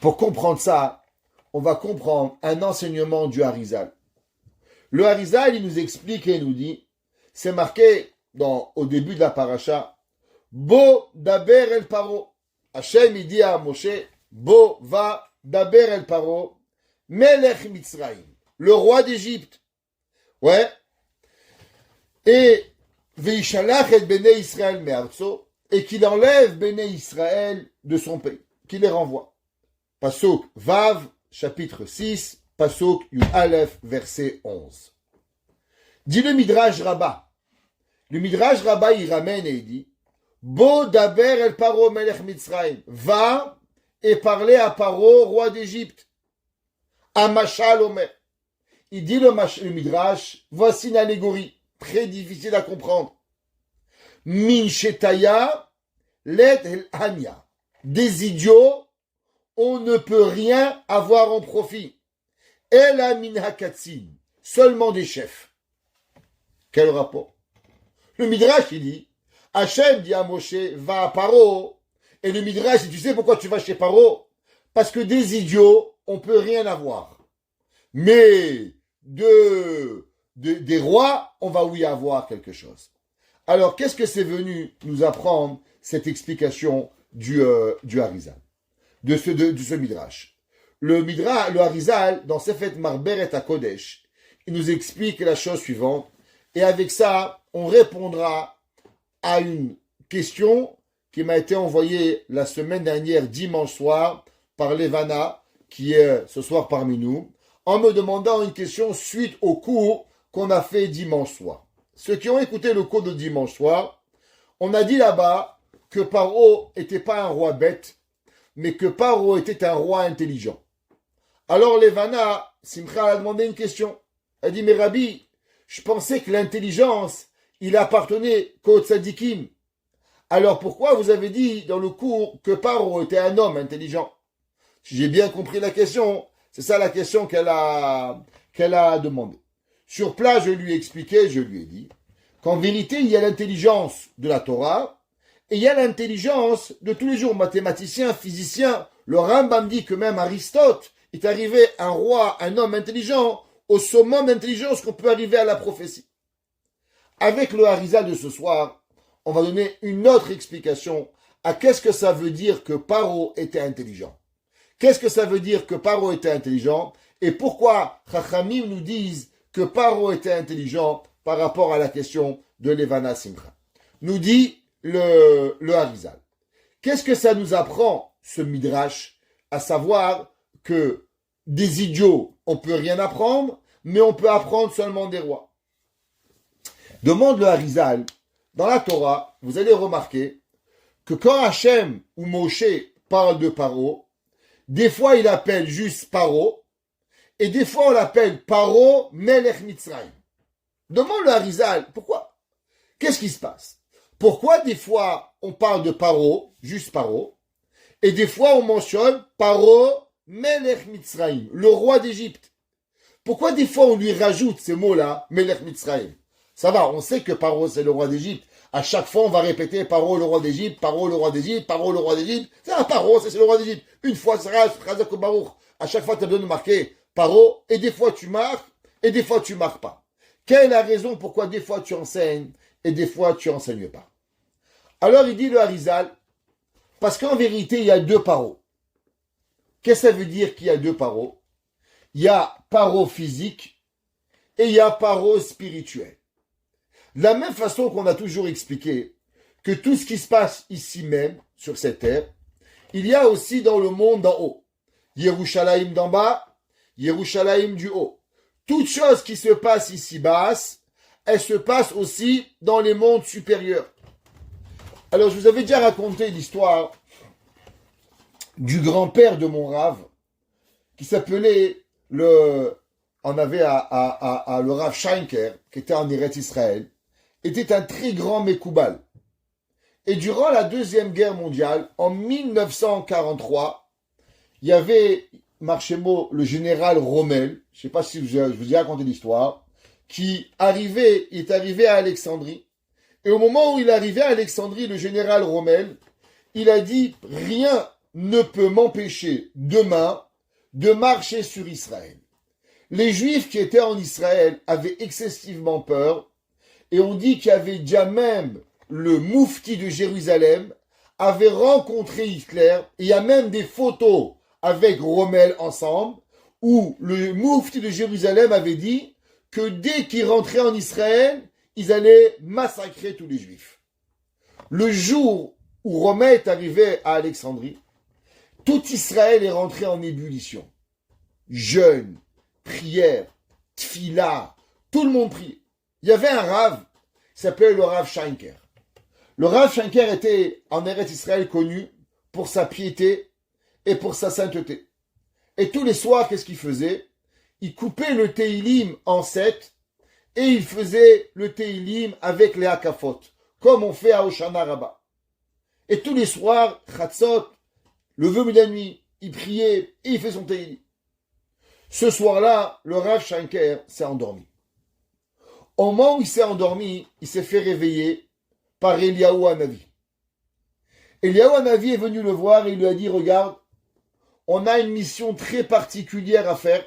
Pour comprendre ça, on va comprendre un enseignement du Harizal. Le Harizal, il nous explique et il nous dit, c'est marqué au début de la paracha, Bo daber el paro. Hachem, il dit à Moshe, Bo va daber el paro, melech Mitzrayim, le roi d'Égypte. Ouais. Et veishalach et bnei Israël me'artso, et qu'il enlève bnei Israël de son pays, qu'il les renvoie. Pasuk Vav, chapitre 6, Pasuk Yud Aleph, verset 11. Dit le Midrash Rabbah. Le Midrash Rabbah, il ramène et il dit, Bo daber el paro melech Mitzrayim, va et parler à Paro, roi d'Égypte. À Mashal Omer. Il dit le Midrash, voici une allégorie très difficile à comprendre. Min shetaya let el hanya. Des idiots, on ne peut rien avoir en profit. Ela min hakatzin. Seulement des chefs. Quel rapport? Le Midrash, il dit, Hachem dit à Moshe, va à Paro. Et le Midrash, tu sais pourquoi tu vas chez Paro? Parce que des idiots, on peut rien avoir. Mais des rois, on va oui avoir quelque chose. Alors, qu'est-ce que c'est venu nous apprendre cette explication du Harizal, de ce Midrash? Le Harizal, dans Sefet Marberet HaKodesh, il nous explique la chose suivante. Et avec ça, on répondra à une question qui m'a été envoyée la semaine dernière, dimanche soir, par Levana, qui est ce soir parmi nous, en me demandant une question suite au cours qu'on a fait dimanche soir. Ceux qui ont écouté le cours de dimanche soir, on a dit là-bas que Paro n'était pas un roi bête, mais que Paro était un roi intelligent. Alors Levana, Simcha a demandé une question. Elle dit, mais Rabbi, je pensais que l'intelligence, il appartenait qu'aux tzadikim. Alors pourquoi vous avez dit dans le cours que Paro était un homme intelligent? Si j'ai bien compris la question, c'est ça la question qu'elle a demandé. Sur place, je lui ai expliqué, je lui ai dit qu'en vérité, il y a l'intelligence de la Torah et il y a l'intelligence de tous les jours, mathématiciens, physiciens. Le Rambam dit que même Aristote est arrivé un roi, un homme intelligent, au summum d'intelligence qu'on peut arriver à la prophétie. Avec le Harizal de ce soir, on va donner une autre explication à qu'est-ce que ça veut dire que Paro était intelligent. Qu'est-ce que ça veut dire que Paro était intelligent et pourquoi Chachamim nous disent que Paro était intelligent par rapport à la question de Levana Simcha. Nous dit le Harizal. Qu'est-ce que ça nous apprend, ce Midrash, à savoir que des idiots, on peut rien apprendre, mais on peut apprendre seulement des rois. Demande le Harizal, dans la Torah, vous allez remarquer que quand Hachem ou Moshe parle de Paro, des fois il appelle juste Paro, et des fois on l'appelle Paro Melech Mitzrayim. Demande le Harizal, pourquoi? Qu'est-ce qui se passe? Pourquoi des fois on parle de Paro, juste Paro, et des fois on mentionne Paro Melech Mitzrayim, le roi d'Égypte? Pourquoi des fois on lui rajoute ces mots-là, Melech Mitzrayim? Ça va, on sait que Paro c'est le roi d'Égypte. À chaque fois on va répéter Paro le roi d'Égypte, Paro le roi d'Égypte, Paro le roi d'Égypte. C'est un Paro, c'est le roi d'Égypte. Une fois ça reste Chazak Baruch. À chaque fois tu as besoin de marquer Paro, et des fois tu marques, et des fois tu marques pas. Quelle est la raison pourquoi des fois tu enseignes, et des fois tu enseignes pas? Alors il dit le Harizal, parce qu'en vérité il y a deux Paro. Qu'est-ce que ça veut dire qu'il y a deux Paro? Il y a Paro physique, et il y a Paro spirituel. De la même façon qu'on a toujours expliqué que tout ce qui se passe ici même, sur cette terre, il y a aussi dans le monde d'en haut. Yerushalayim d'en bas, Yerushalayim du haut. Toute chose qui se passe ici basse, elle se passe aussi dans les mondes supérieurs. Alors je vous avais déjà raconté l'histoire du grand-père de mon rave, qui s'appelait le Rav Schenker, qui était en Eretz Israël, était un très grand Mekoubal. Et durant la Deuxième Guerre mondiale, en 1943, il y avait, marchez-moi, le général Rommel, je ne sais pas si je vous ai raconté l'histoire, qui est arrivé à Alexandrie. Et au moment où il est arrivé à Alexandrie, le général Rommel, il a dit, rien ne peut m'empêcher demain de marcher sur Israël. Les Juifs qui étaient en Israël avaient excessivement peur et on dit qu'il y avait déjà même le moufti de Jérusalem avait rencontré Hitler et il y a même des photos avec Rommel ensemble où le moufti de Jérusalem avait dit que dès qu'ils rentraient en Israël, ils allaient massacrer tous les Juifs. Le jour où Rommel est arrivé à Alexandrie, tout Israël est rentré en ébullition. Jeûne, prière, tfila, tout le monde priait. Il y avait un rave, qui s'appelait le Rav Shenker. Le Rav Shenker était en Eretz Israël connu pour sa piété et pour sa sainteté. Et tous les soirs, qu'est-ce qu'il faisait? Il coupait le Teilim en 7 et il faisait le Teilim avec les Hakafot, comme on fait à Hoshana Rabbah. Et tous les soirs, Chatzot, le vœu de la nuit, il priait et il fait son Teilim. Ce soir-là, le Rav Shenker s'est endormi. Au moment où il s'est endormi, il s'est fait réveiller par Eliyahu Hanavi. Eliyahu Hanavi est venu le voir et il lui a dit, regarde, on a une mission très particulière à faire.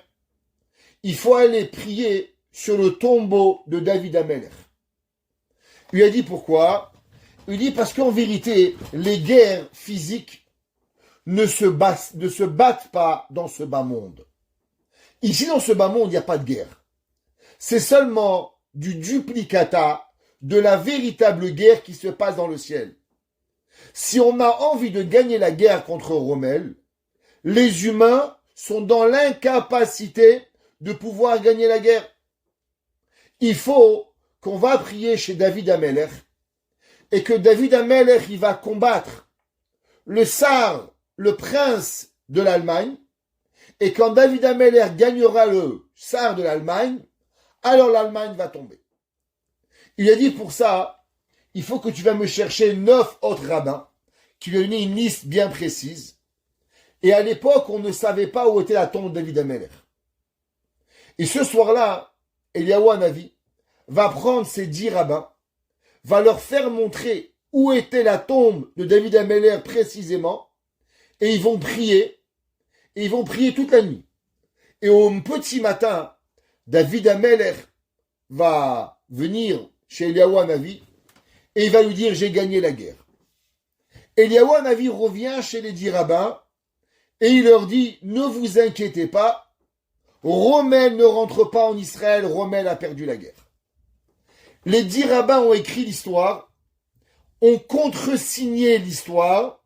Il faut aller prier sur le tombeau de David Amelech. Il lui a dit pourquoi? Il dit parce qu'en vérité, les guerres physiques ne se battent pas dans ce bas monde. Ici, dans ce bas monde, il n'y a pas de guerre. C'est seulement du duplicata de la véritable guerre qui se passe dans le ciel. Si on a envie de gagner la guerre contre Rommel, les humains sont dans l'incapacité de pouvoir gagner la guerre. Il faut qu'on va prier chez David Amelech et que David Amelech, il va combattre le Tsar, le prince de l'Allemagne, et quand David Amelech gagnera le Tsar de l'Allemagne, alors l'Allemagne va tomber. Il a dit pour ça, il faut que tu vas me chercher 9 autres rabbins qui lui ont donné une liste bien précise. Et à l'époque, on ne savait pas où était la tombe de David Amelech. Et ce soir-là, Eliyahu Hanavi va prendre ces 10 rabbins, va leur faire montrer où était la tombe de David Amelech précisément, et ils vont prier toute la nuit. Et au petit matin, David Amelech va venir chez Eliyahu Hanavi et il va lui dire, j'ai gagné la guerre. Eliyahu Hanavi revient chez les 10 rabbins et il leur dit, ne vous inquiétez pas, Rommel ne rentre pas en Israël, Rommel a perdu la guerre. Les 10 rabbins ont écrit l'histoire, ont contresigné l'histoire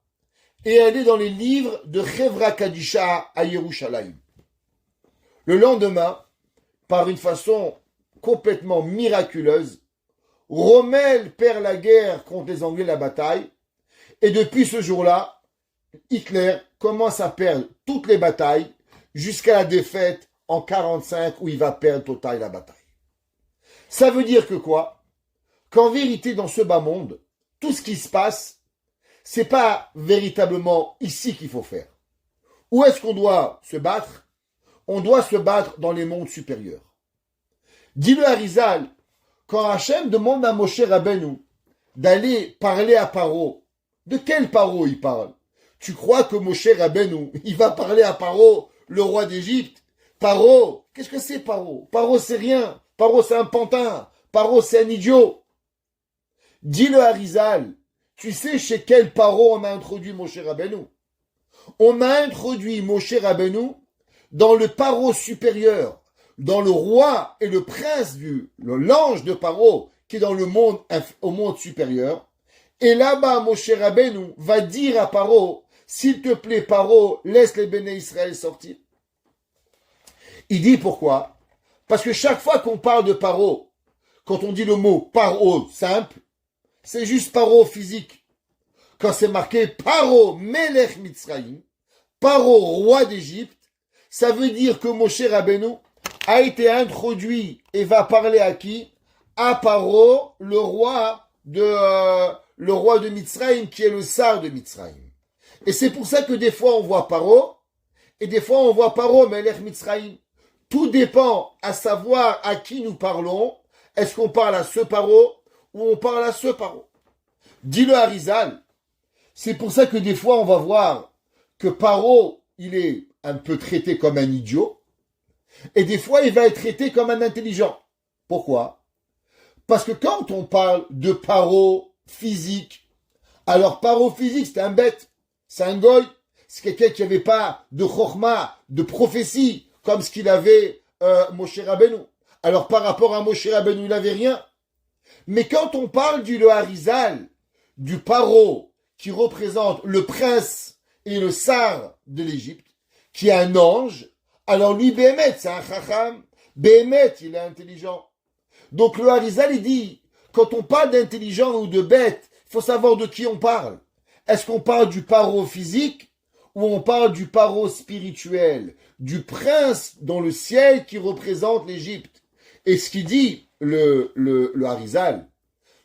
et elle est dans les livres de Chevra Kadisha à Yerushalayim. Le lendemain, par une façon complètement miraculeuse, Rommel perd la guerre contre les Anglais, la bataille, et depuis ce jour-là, Hitler commence à perdre toutes les batailles jusqu'à la défaite en 1945 où il va perdre total la bataille. Ça veut dire que quoi? Qu'en vérité, dans ce bas monde, tout ce qui se passe, c'est pas véritablement ici qu'il faut faire. Où est-ce qu'on doit se battre? On doit se battre dans les mondes supérieurs. Dis-le à Rizal, quand Hachem demande à Moshe Rabbeinu d'aller parler à Paro, de quel Paro il parle? Tu crois que Moshe Rabbeinu, il va parler à Paro, le roi d'Égypte? Paro, qu'est-ce que c'est Paro? Paro c'est rien, Paro c'est un pantin, Paro c'est un idiot. Dis-le à Rizal, tu sais chez quel Paro on a introduit Moshe Rabbeinu? On a introduit Moshe Rabbeinu dans le Paro supérieur, dans le roi et le prince l'ange de Paro, qui est dans le monde, au monde supérieur. Et là-bas, Moshe Rabbeinu va dire à Paro, s'il te plaît, Paro, laisse les béné Israël sortir. Il dit pourquoi? Parce que chaque fois qu'on parle de Paro, quand on dit le mot Paro simple, c'est juste Paro physique. Quand c'est marqué Paro Melech Mitzrayim, Paro roi d'Égypte, ça veut dire que Moshe Rabbeinu a été introduit et va parler à qui? À Paro, le roi de Mitzrayim, qui est le Tsar de Mitzrayim. Et c'est pour ça que des fois on voit Paro, et des fois on voit Paro Melech Mitzrayim. Tout dépend à savoir à qui nous parlons. Est-ce qu'on parle à ce Paro ou on parle à ce Paro? Dis-le à Rizal. C'est pour ça que des fois on va voir que Paro, il est un peu traité comme un idiot, et des fois, il va être traité comme un intelligent. Pourquoi? Parce que quand on parle de Paro physique, alors Paro physique, c'est un bête, c'est un goy, c'est quelqu'un qui n'avait pas de chorma, de prophétie, comme ce qu'il avait Moshe Rabbeinu. Alors par rapport à Moshe Rabbeinu, il n'avait rien. Mais quand on parle du Loharizal, du Paro, qui représente le prince et le sar de l'Égypte, qui est un ange, alors lui, Béhémet, c'est un chacham. Béhémet, il est intelligent. Donc le Harizal, il dit, quand on parle d'intelligent ou de bête, il faut savoir de qui on parle. Est-ce qu'on parle du paro physique ou on parle du paro spirituel, du prince dans le ciel qui représente l'Égypte? Et ce qu'il dit, le Harizal,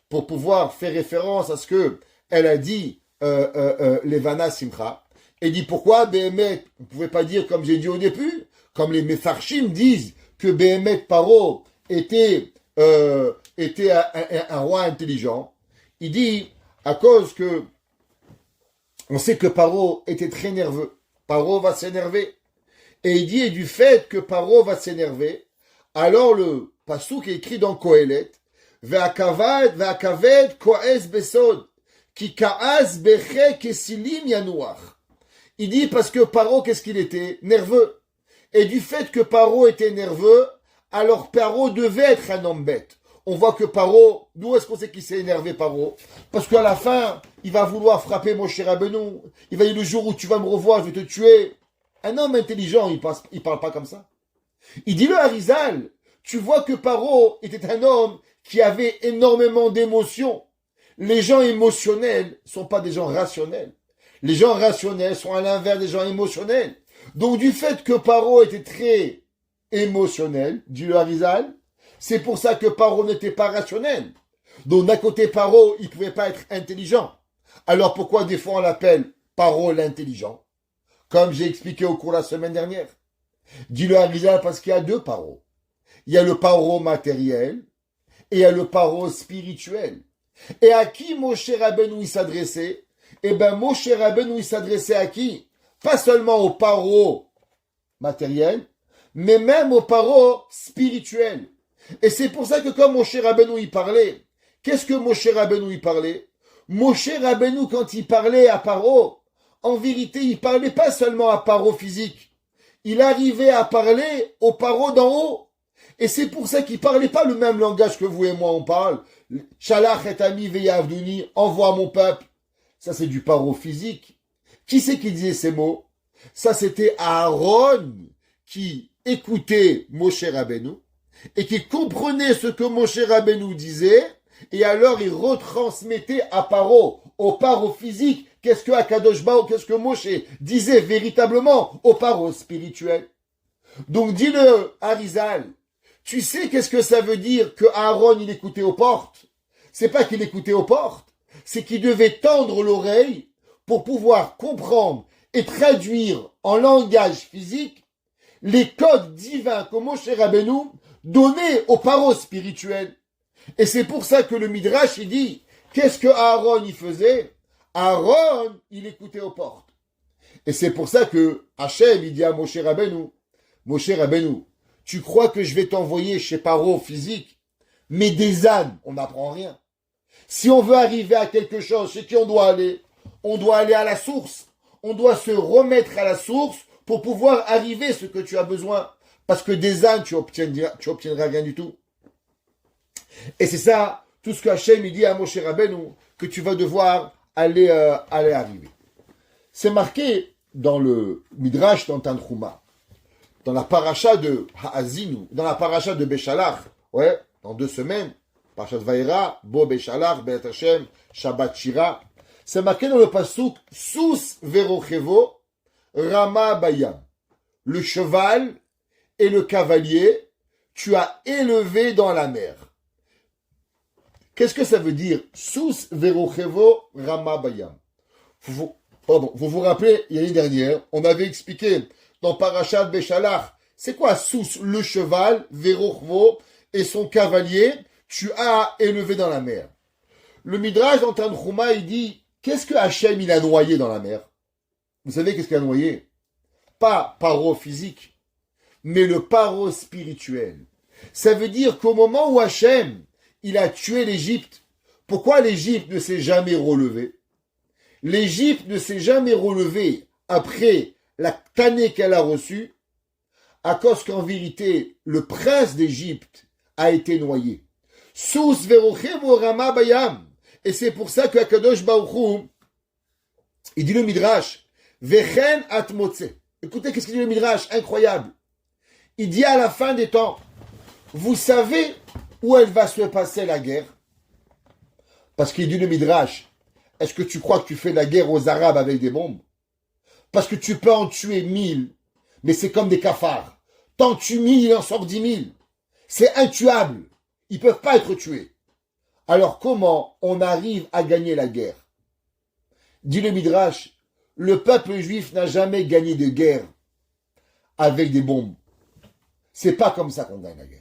pour pouvoir faire référence à ce que elle a dit, Levana Simcha, et dit pourquoi Béhémet, on ne pouvait pas dire comme j'ai dit au début, comme les Mefarshim disent que Béhémet Paro était un roi intelligent. Il dit, à cause que on sait que Paro était très nerveux. Paro va s'énerver. Et il dit, et du fait que Paro va s'énerver, alors le passouk est écrit dans Kohelet, Ve'akaved ko'ez besod, ki ka'az beche kesilim yanouach. Il dit parce que Paro, qu'est-ce qu'il était? Nerveux. Et du fait que Paro était nerveux, alors Paro devait être un homme bête. On voit que Paro, d'où est-ce qu'on sait qu'il s'est énervé, Paro? Parce qu'à la fin, il va vouloir frapper Moshe Rabbeinu. Il va dire, le jour où tu vas me revoir, je vais te tuer. Un homme intelligent, il parle pas comme ça. Il dit le Harizal, tu vois que Paro était un homme qui avait énormément d'émotions. Les gens émotionnels sont pas des gens rationnels. Les gens rationnels sont à l'inverse des gens émotionnels. Donc du fait que Paro était très émotionnel, dit le Harizal, c'est pour ça que Paro n'était pas rationnel. Donc d'un côté Paro, il pouvait pas être intelligent. Alors pourquoi des fois on l'appelle Paro l'intelligent? Comme j'ai expliqué au cours de la semaine dernière. Dit le Harizal parce qu'il y a deux Paro. Il y a le Paro matériel et il y a le Paro spirituel. Et à qui Moshe Rabbeinu il s'adressait? Eh ben Moshe Rabbeinu il s'adressait à qui? Pas seulement au Paro matériel, mais même au Paro spirituel. Et c'est pour ça que comme Moshe Rabbeinu il parlait, qu'est-ce que Moshe Rabbeinu il parlait? Moshe Rabbeinu quand il parlait à Paro, en vérité il parlait pas seulement à Paro physique, il arrivait à parler au Paro d'en haut. Et c'est pour ça qu'il parlait pas le même langage que vous et moi on parle. Shalach et ami veyavduni, envoie mon peuple. Ça c'est du Paro physique. Qui c'est qui disait ces mots? Ça c'était Aaron qui écoutait Moshe Rabbeinu et qui comprenait ce que Moshe Rabbeinu disait et alors il retransmettait à Paro, au Paro physique, qu'est-ce que Akadosh Baruch, qu'est-ce que Moshe disait véritablement au Paro spirituel. Donc dis-le Harizal, tu sais qu'est-ce que ça veut dire que Aaron il écoutait aux portes? C'est pas qu'il écoutait aux portes, c'est qu'il devait tendre l'oreille pour pouvoir comprendre et traduire en langage physique les codes divins que Moshe Rabbeinu donnait au Paro spirituel. Et c'est pour ça que le Midrash il dit, qu'est-ce que Aaron il faisait? Aaron il écoutait aux portes. Et c'est pour ça que Hachem il dit à Moshe Rabbeinu, tu crois que je vais t'envoyer chez Paro physique, mais des ânes, on n'apprend rien. Si on veut arriver à quelque chose, chez qui on doit aller? On doit aller à la source. On doit se remettre à la source pour pouvoir arriver à ce que tu as besoin. Parce que des ânes, tu obtiendras rien du tout. Et c'est ça, tout ce que Hachem dit à Moshe Rabbeinu, que tu vas devoir aller arriver. C'est marqué dans le Midrash dans Tanchuma, dans la paracha de Haazinu, dans la paracha de Béchalach, ouais, dans 2 semaines, Parashat Vaïra, Bo Béchalach, Be'et Hashem, Shabbat Shira. C'est marqué dans le pasuk Sous Verochevo, Rama Bayam. Le cheval et le cavalier, tu as élevé dans la mer. Qu'est-ce que ça veut dire? Sous Verochevo, Rama Bayam. Vous vous rappelez, l'année dernière, on avait expliqué dans Parashat Béchalach, c'est quoi Sous, le cheval, Verochevo et son cavalier, tu as élevé dans la mer. Le Midrash dans Tanchuma, il dit, qu'est-ce que Hachem il a noyé dans la mer? vous savez qu'est-ce qu'il a noyé? Pas paro physique, mais le paro spirituel. Ça veut dire qu'au moment où Hachem, il a tué l'Égypte, pourquoi l'Égypte ne s'est jamais relevée? L'Égypte ne s'est jamais relevée après la tannée qu'elle a reçue, à cause qu'en vérité, le prince d'Égypte a été noyé. Sous verochem orama bayam. Et c'est pour ça que Akadosh Baruch Hu, il dit le Midrash, vechen atmotze. Écoutez, qu'est-ce qu'il dit le Midrash? Incroyable. Il dit à la fin des temps, vous savez où elle va se passer la guerre? Parce qu'il dit le Midrash, est-ce que tu crois que tu fais la guerre aux Arabes avec des bombes? Parce que tu peux en tuer 1000, mais c'est comme des cafards. T'en tues 1000, il en sort 10 000. C'est intuable. Ils ne peuvent pas être tués. Alors comment on arrive à gagner la guerre? Dit le Midrash, le peuple juif n'a jamais gagné de guerre avec des bombes. C'est pas comme ça qu'on gagne la guerre.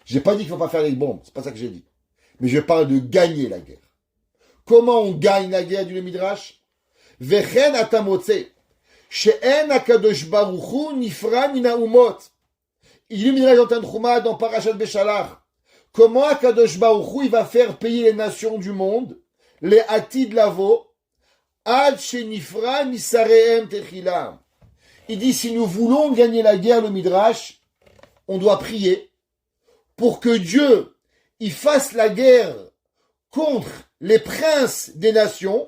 J'ai pas dit qu'il faut pas faire les bombes, c'est pas ça que j'ai dit. Mais je parle de gagner la guerre. Comment on gagne la guerre, dit le Midrash? Vechen atamotse, she'en akadosh baruchu nifra min haumot. Il dit le Midrash dans Tanchuma, dans Parashat Beshalach. Comment Akadosh Baruch Hu, il va faire payer les nations du monde, les Atid Lavo, Ad Shenifra Nisareem Techila. Il dit, si nous voulons gagner la guerre, le Midrash, on doit prier pour que Dieu, il fasse la guerre contre les princes des nations,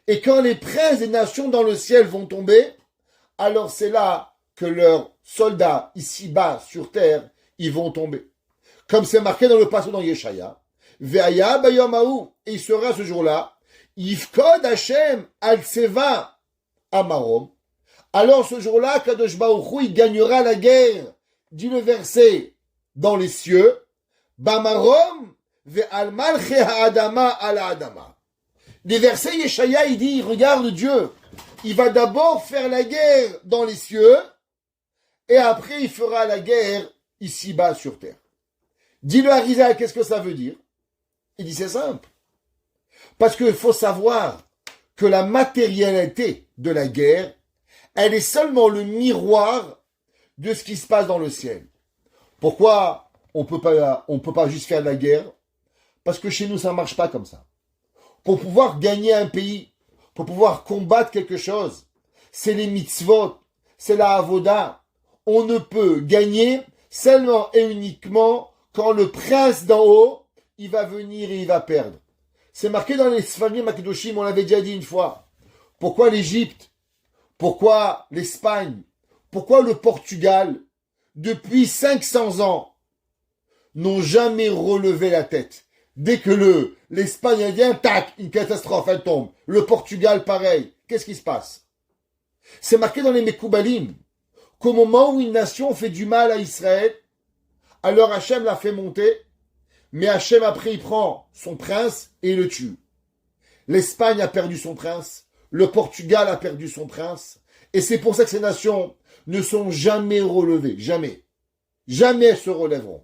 et quand les princes des nations dans le ciel vont tomber, alors c'est là que leurs soldats ici-bas sur terre, ils vont tomber. Comme c'est marqué dans le passage dans Yeshaya, Ve'aya bayamahu, et il sera ce jour-là, Yifkod Hashem al Tseva Amarom. Alors ce jour-là, Kadosh Baruch Hu, il gagnera la guerre, dit le verset, dans les cieux, Bamarom ve'al malche ha'adama ala adama. Les versets Yeshaya, il dit, regarde Dieu, il va d'abord faire la guerre dans les cieux, et après il fera la guerre ici-bas sur terre. Dis-le à Rizal, qu'est-ce que ça veut dire? Il dit, c'est simple. Parce qu'il faut savoir que la matérialité de la guerre, elle est seulement le miroir de ce qui se passe dans le ciel. Pourquoi on peut pas juste faire de la guerre? Parce que chez nous, ça ne marche pas comme ça. Pour pouvoir gagner un pays, pour pouvoir combattre quelque chose, c'est les mitzvot, c'est la avoda. On ne peut gagner seulement et uniquement quand le prince d'en haut, il va venir et il va perdre. C'est marqué dans les Sfarim Akidoshim, on l'avait déjà dit une fois. Pourquoi l'Égypte? Pourquoi l'Espagne? Pourquoi le Portugal, depuis 500 ans, n'ont jamais relevé la tête? Dès que l'Espagne vient, tac, une catastrophe, elle tombe. Le Portugal, pareil. Qu'est-ce qui se passe? C'est marqué dans les Mekoubalim qu'au moment où une nation fait du mal à Israël, alors Hachem l'a fait monter, mais Hachem après il prend son prince et il le tue. L'Espagne a perdu son prince, le Portugal a perdu son prince, et c'est pour ça que ces nations ne sont jamais relevées, jamais. Jamais elles se relèveront.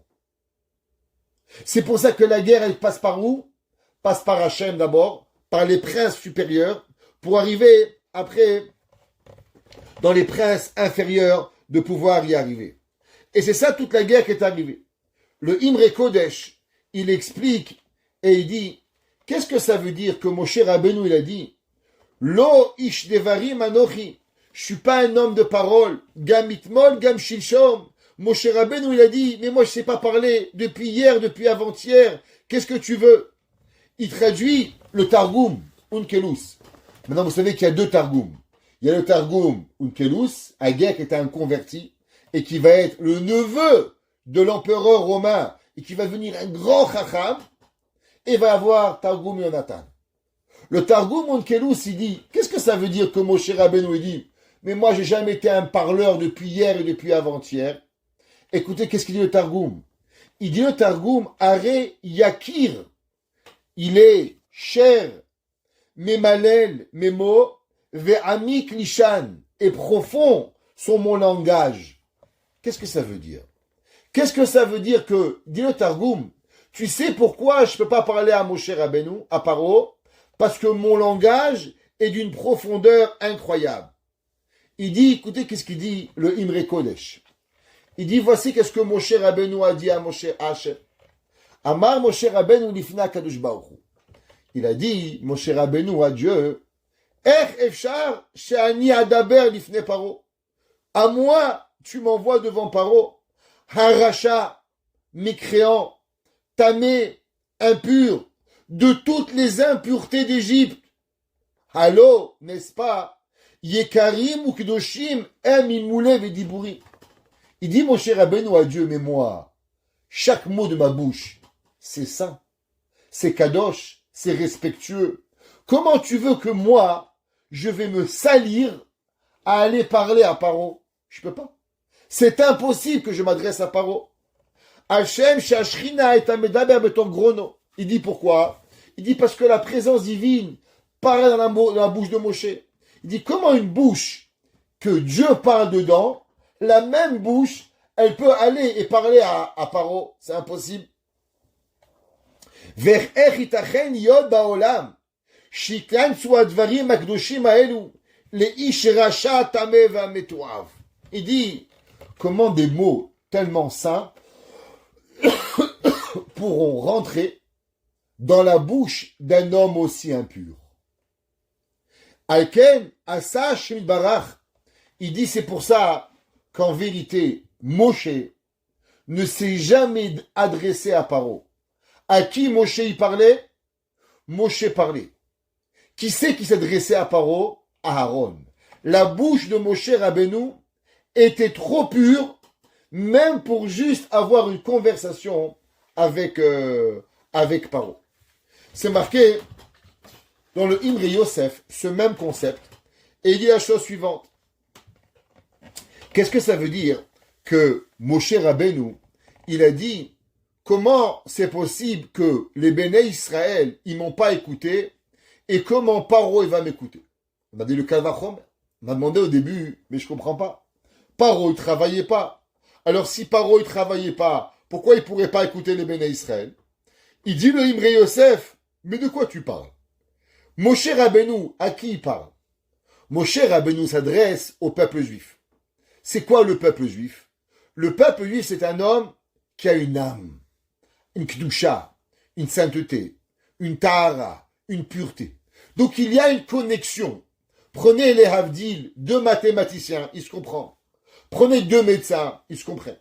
C'est pour ça que la guerre, elle passe par où? Passe par Hachem d'abord, par les princes supérieurs, pour arriver après, dans les princes inférieurs, de pouvoir y arriver. Et c'est ça toute la guerre qui est arrivée. Le Imre Kodesh, il explique et il dit, qu'est-ce que ça veut dire que Moshe Rabbeinu, il a dit, Lo ish devarim anochi, je suis pas un homme de parole, gam itmol, gam shilshom. Moshe Rabbeinu, il a dit, mais moi je sais pas parler depuis hier, depuis avant-hier, qu'est-ce que tu veux? Il traduit le Targum, Unkelus. Maintenant vous savez qu'il y a deux Targums. Il y a le Targum Unkelus, Agé qui était un converti, et qui va être le neveu de l'empereur romain, et qui va devenir un grand chacham, et va avoir Targum Yonatan. Le Targum Onkelus, il dit, qu'est-ce que ça veut dire que Moshe Rabbeinu, il dit, mais moi j'ai jamais été un parleur depuis hier et depuis avant-hier. Écoutez, qu'est-ce qu'il dit le Targum? Il dit le Targum, Are Yakir, il est cher, Memalel, mes mots, Ve'amik Lishan, et profond sont mon langage. Qu'est-ce que ça veut dire? Qu'est-ce que ça veut dire que, dit le Targum, tu sais pourquoi je ne peux pas parler à Moshe Rabbeinu, à Paro? Parce que mon langage, et d'une profondeur incroyable. Il dit, écoutez, qu'est-ce qu'il dit, le Imre Kodesh. Il dit, voici qu'est-ce que Moshe Rabbeinu a dit à Hashem. Amar Moshe Rabbeinu lifna Kadosh Baruch Hu. Il a dit, Moshe Rabbeinu à Dieu, Ech efshar she'ani adaber lifne Paro. À moi, tu m'envoies devant Paro. Haracha, mécréant, tamé, impur, de toutes les impuretés d'Égypte. Allô, n'est-ce pas? Yekarim ou Kedoshim, Imoulev et Dibouri. Il dit, Moshe Rabbeinu à Dieu, mais moi, chaque mot de ma bouche, c'est saint, c'est kadosh, c'est respectueux. Comment tu veux que moi, je vais me salir à aller parler à Paro? Je peux pas. C'est impossible que je m'adresse à Paro. Hachem, Shashrina et Amedaber beton grono. Il dit pourquoi? Il dit parce que la présence divine parle dans la bouche de Moshe. Il dit comment une bouche que Dieu parle dedans, la même bouche, elle peut aller et parler à Paro. C'est impossible. Il dit comment des mots tellement saints pourront rentrer dans la bouche d'un homme aussi impur. Alken, Asa Shemit Barach, il dit c'est pour ça qu'en vérité, Moshe ne s'est jamais adressé à Paro. À qui Moshe y parlait? Moshe parlait. Qui c'est qui s'adressait à Paro? À Aaron. La bouche de Moshe Rabbeinu était trop pure, même pour juste avoir une conversation avec Paro. C'est marqué dans le Imre Yosef, ce même concept, et il dit la chose suivante. Qu'est-ce que ça veut dire que Moshe Rabbeinu, il a dit, comment c'est possible que les Béné Israël, ils m'ont pas écouté, et comment Paro, il va m'écouter? On m'a dit le Kalvachom, on m'a demandé au début, mais je comprends pas. Paro, il travaillait pas. Alors si Paro, il travaillait pas, pourquoi il pourrait pas écouter les Béné Israël? Il dit le Imre Yosef, mais de quoi tu parles? Moshe Rabbeinu, à qui il parle? Moshe Rabbeinu s'adresse au peuple juif. C'est quoi le peuple juif? Le peuple juif, c'est un homme qui a une âme, une kdusha, une sainteté, une tahara, une pureté. Donc il y a une connexion. Prenez les Havdil, deux mathématiciens, ils se comprennent. Prenez deux médecins, ils se comprennent.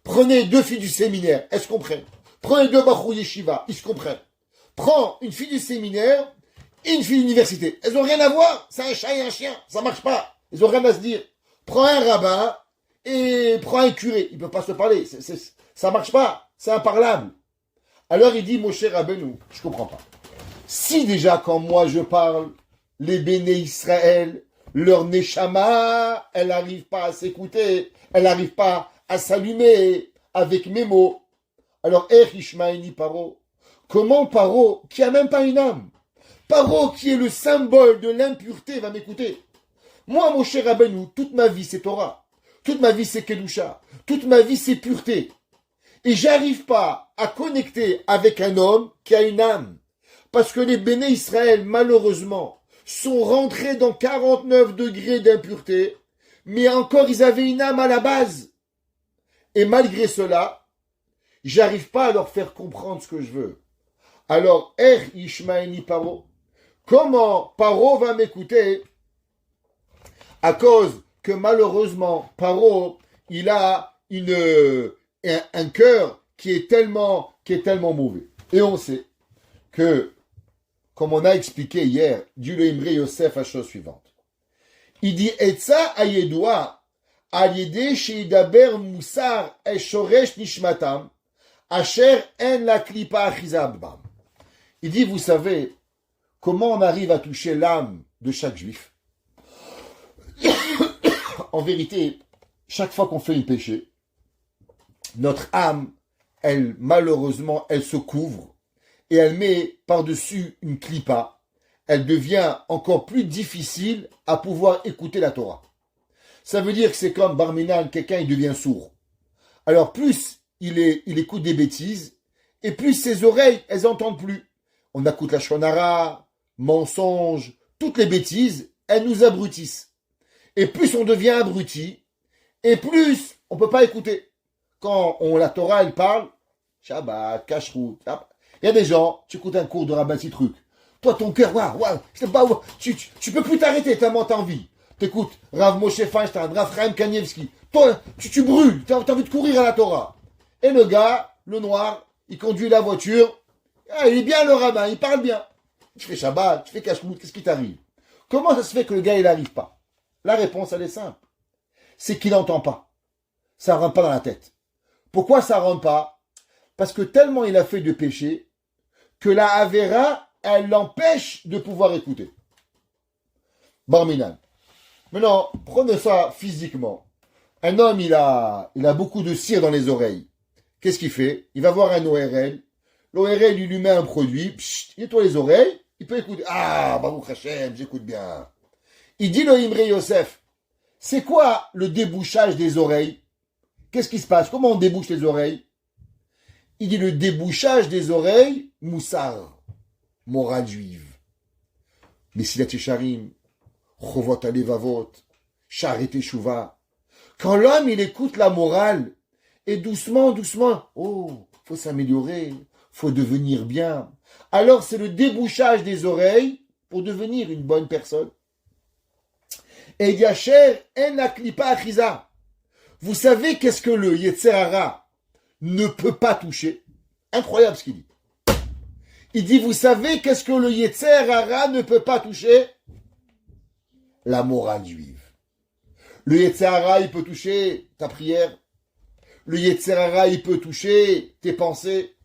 Prenez deux filles du séminaire, elles se comprennent. Prenez deux bachou yeshiva, ils se comprennent. Prends une fille du séminaire et une fille d'université. Elles n'ont rien à voir, c'est un chat et un chien, ça marche pas. Ils n'ont rien à se dire. Prends un rabbin et prends un curé, ils ne peuvent pas se parler, ça marche pas, c'est imparlable. Alors il dit, Moshe Rabbeinu, je comprends pas. Si déjà quand moi je parle, les Béné Israël, leur neshama, elle n'arrive pas à s'écouter, elle n'arrive pas à s'allumer avec mes mots. Alors, Ishmaeli Paro, comment Paro, qui a même pas une âme, Paro qui est le symbole de l'impureté, va m'écouter. Moi, mon cher Rabbeinu, toute ma vie c'est Torah, toute ma vie c'est Kedusha, toute ma vie c'est pureté. Et j'arrive pas à connecter avec un homme qui a une âme. Parce que les Béné Israël, malheureusement, sont rentrés dans 49 degrés d'impureté, mais encore ils avaient une âme à la base. Et malgré cela, j'arrive pas à leur faire comprendre ce que je veux. Alors, Ishmaeli Paro, comment Paro va m'écouter? À cause que malheureusement, Paro, il a un cœur qui est tellement mauvais. Et on sait que, comme on a expliqué hier, du le Imre Yosef, la chose suivante. Il dit, Etza ayedoua, al-yede sheidaber musar eshoresh nishmatam, asher en la klipa achizabam. Il dit, vous savez, comment on arrive à toucher l'âme de chaque juif? En vérité, chaque fois qu'on fait un péché, notre âme, elle, malheureusement, elle se couvre et elle met par-dessus une clipa. Elle devient encore plus difficile à pouvoir écouter la Torah. Ça veut dire que c'est comme Barminan, quelqu'un, il devient sourd. Alors, plus il écoute des bêtises, et plus ses oreilles, elles n'entendent plus. On écoute la shonara, mensonge, toutes les bêtises, elles nous abrutissent. Et plus on devient abruti, et plus on ne peut pas écouter. Quand la Torah, elle parle, Shabbat, Kashrut, il y a des gens, tu écoutes un cours de Rabbi Truc. Toi, ton cœur, tu peux plus t'arrêter tellement t'as envie. T'écoutes Rav Moshe Feinstein, Rav Chaim Kanievski. Toi, tu brûles, t'as envie de courir à la Torah. Et le gars, le noir, il conduit la voiture. Ah, il est bien le rabbin, il parle bien. Tu fais Shabbat, tu fais Kashrut, qu'est-ce qui t'arrive? Comment ça se fait que le gars, il n'arrive pas? La réponse, elle est simple. C'est qu'il n'entend pas. Ça ne rentre pas dans la tête. Pourquoi ça ne rentre pas? Parce que tellement il a fait de péché que la Avera, elle l'empêche de pouvoir écouter. Barminan. Maintenant, prenez ça physiquement. Un homme, il a beaucoup de cire dans les oreilles. Qu'est-ce qu'il fait? Il va voir un ORL. L'ORL, il lui met un produit. Psst, il nettoie les oreilles. Il peut écouter. Ah, Baruch Hashem, j'écoute bien. Il dit le Imre Yosef. C'est quoi le débouchage des oreilles? Qu'est-ce qui se passe? Comment on débouche les oreilles? Il dit le débouchage des oreilles, Moussar, morale juive. Mesilat Yesharim, Chovot Alevavot, Sharet Teshuva. Quand l'homme, il écoute la morale, et doucement, faut s'améliorer, faut devenir bien. Alors c'est le débouchage des oreilles pour devenir une bonne personne. Et Yacher en aklipa achiza. Vous savez qu'est-ce que le Yetzer Hara ne peut pas toucher? Incroyable ce qu'il dit. Il dit, vous savez qu'est-ce que le Yetzer Hara ne peut pas toucher? La morale juive. Le Yetzer Hara, il peut toucher ta prière. Le Yetzer Hara, il peut toucher tes pensées.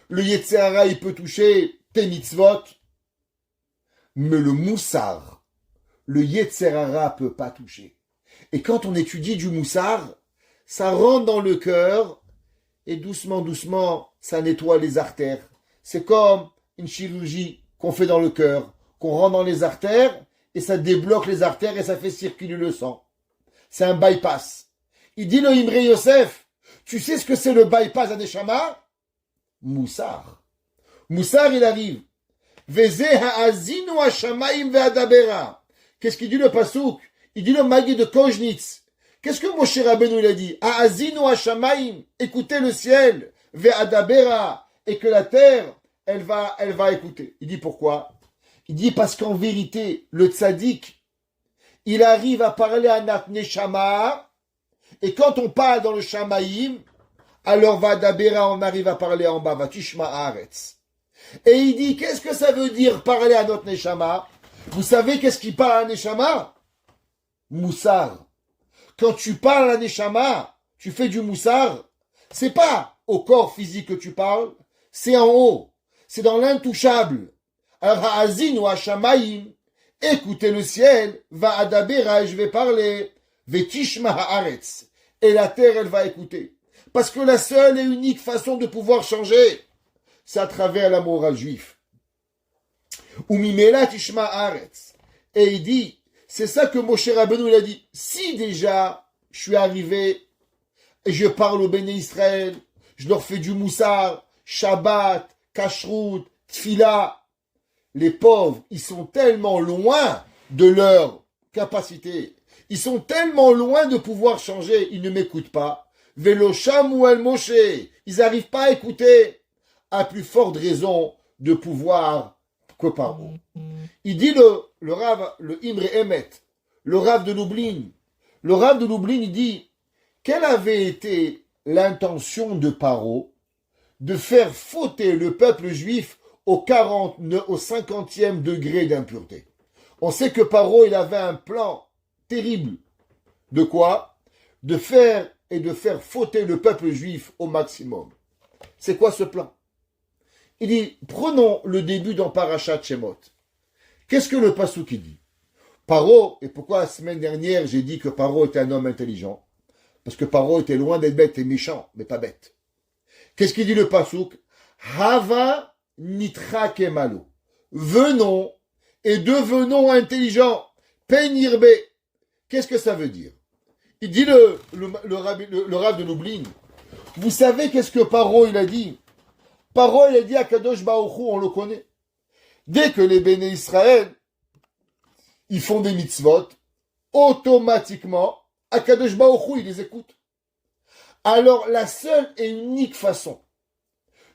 Le Yetzer Hara, il peut toucher tes mitzvot. Mais le Moussar, le Yetzer Hara peut pas toucher. Et quand on étudie du Moussar, ça rentre dans le cœur et doucement, ça nettoie les artères. C'est comme une chirurgie qu'on fait dans le cœur, qu'on rentre dans les artères et ça débloque les artères et ça fait circuler le sang. C'est un bypass. Il dit le Imre Yosef, tu sais ce que c'est le bypass à Neshama? Moussar. Moussar, il arrive. Veze ha'azinu ha'shamayim ve'adabera. Qu'est-ce qu'il dit le pasouk? Il dit le Magid de Koznitz. Qu'est-ce que Moshe Rabbeinu il a dit? Ha'azinu ha'shamayim. Écoutez le ciel. Ve'adabera. Et que la terre, elle va écouter. Il dit pourquoi? Il dit parce qu'en vérité, le tzaddik, il arrive à parler à Nat Neshama. Et quand on parle dans le Shamaïm, alors Vadabera, on arrive à parler en bas. Vatishma Haaretz. Et il dit, qu'est-ce que ça veut dire parler à notre Neshama? Vous savez qu'est-ce qui parle à Neshama? Moussar. Quand tu parles à Neshama, tu fais du Moussar, c'est pas au corps physique que tu parles, c'est en haut. C'est dans l'intouchable. Alors, Ha'azin ou Ha'shamayim, écoutez le ciel, va adabera et je vais parler, Vetishma Haaretz. Et la terre, elle va écouter. Parce que la seule et unique façon de pouvoir changer, c'est à travers la morale juif. Umimela tishma haaretz. Et il dit, c'est ça que Moshe Rabbeinu il a dit. Si déjà je suis arrivé et je parle au Béné Israël, je leur fais du moussar, Shabbat, Kashrut, Tfila. Les pauvres, ils sont tellement loin de leur capacité. Ils sont tellement loin de pouvoir changer, ils ne m'écoutent pas. Velo Shamuel Moshe, ils n'arrivent pas à écouter. À plus forte raison de pouvoir que Paro. Il dit le Rav, le Imre Emet, le Rav de Lublin. Le Rav de Lublin, il dit, quelle avait été l'intention de Paro de faire fauter le peuple juif au 50e degré d'impureté? On sait que Paro, il avait un plan terrible. De quoi? De faire fauter le peuple juif au maximum. C'est quoi ce plan? Il dit, prenons le début dans Parashat Shemot. Qu'est-ce que le Passouk dit? Paro, et pourquoi la semaine dernière j'ai dit que Paro était un homme intelligent? Parce que Paro était loin d'être bête et méchant, mais pas bête. Qu'est-ce qu'il dit le Passouk? Hava nitra kemalo. Venons et devenons intelligents. Penirbe. Qu'est-ce que ça veut dire? Il dit le Rav de Lublin. Vous savez qu'est-ce que Paro il a dit? Paro il a dit à Kadosh Baruch Hu, on le connaît. Dès que les béné Israël, ils font des mitzvot, automatiquement, Akadosh Baruch Hu, il les écoute. Alors, la seule et unique façon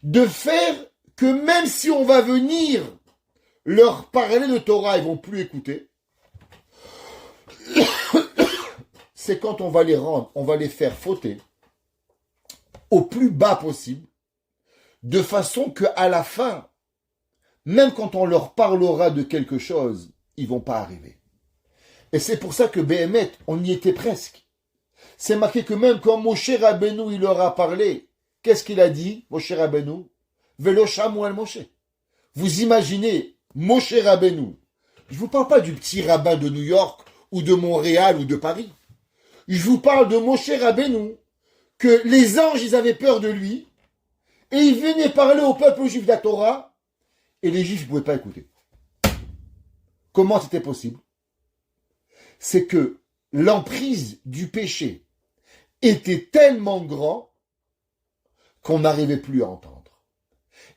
de faire que même si on va venir leur parler de Torah, ils vont plus écouter, c'est quand on va les rendre, on va les faire fauter au plus bas possible, de façon qu'à la fin, même quand on leur parlera de quelque chose, ils vont pas arriver. Et c'est pour ça que Béhémet, on y était presque. C'est marqué que même quand Moshe Rabbeinu, il leur a parlé, qu'est-ce qu'il a dit, Moshe Rabbeinu? Velo Shamuel Moshe. Vous imaginez, Moshe Rabbeinu, je vous parle pas du petit rabbin de New York, ou de Montréal, ou de Paris. Je vous parle de Moshe Rabbeinu, que les anges, ils avaient peur de lui, et il venait parler au peuple juif de la Torah, et les juifs ne pouvaient pas écouter. Comment c'était possible? C'est que l'emprise du péché était tellement grand qu'on n'arrivait plus à entendre.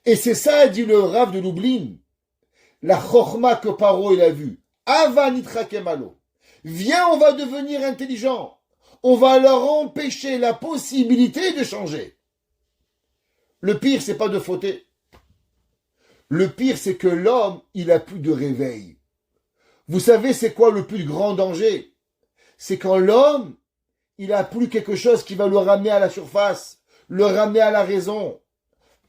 Et c'est ça, a dit le Rav de Lublin, la chorma que Paro il a vue. Ava nitrakemalo. Viens, on va devenir intelligent. On va leur empêcher la possibilité de changer. Le pire, c'est pas de fauter. Le pire, c'est que l'homme, il a plus de réveil. Vous savez, c'est quoi le plus grand danger? C'est quand l'homme, il a plus quelque chose qui va le ramener à la surface, le ramener à la raison.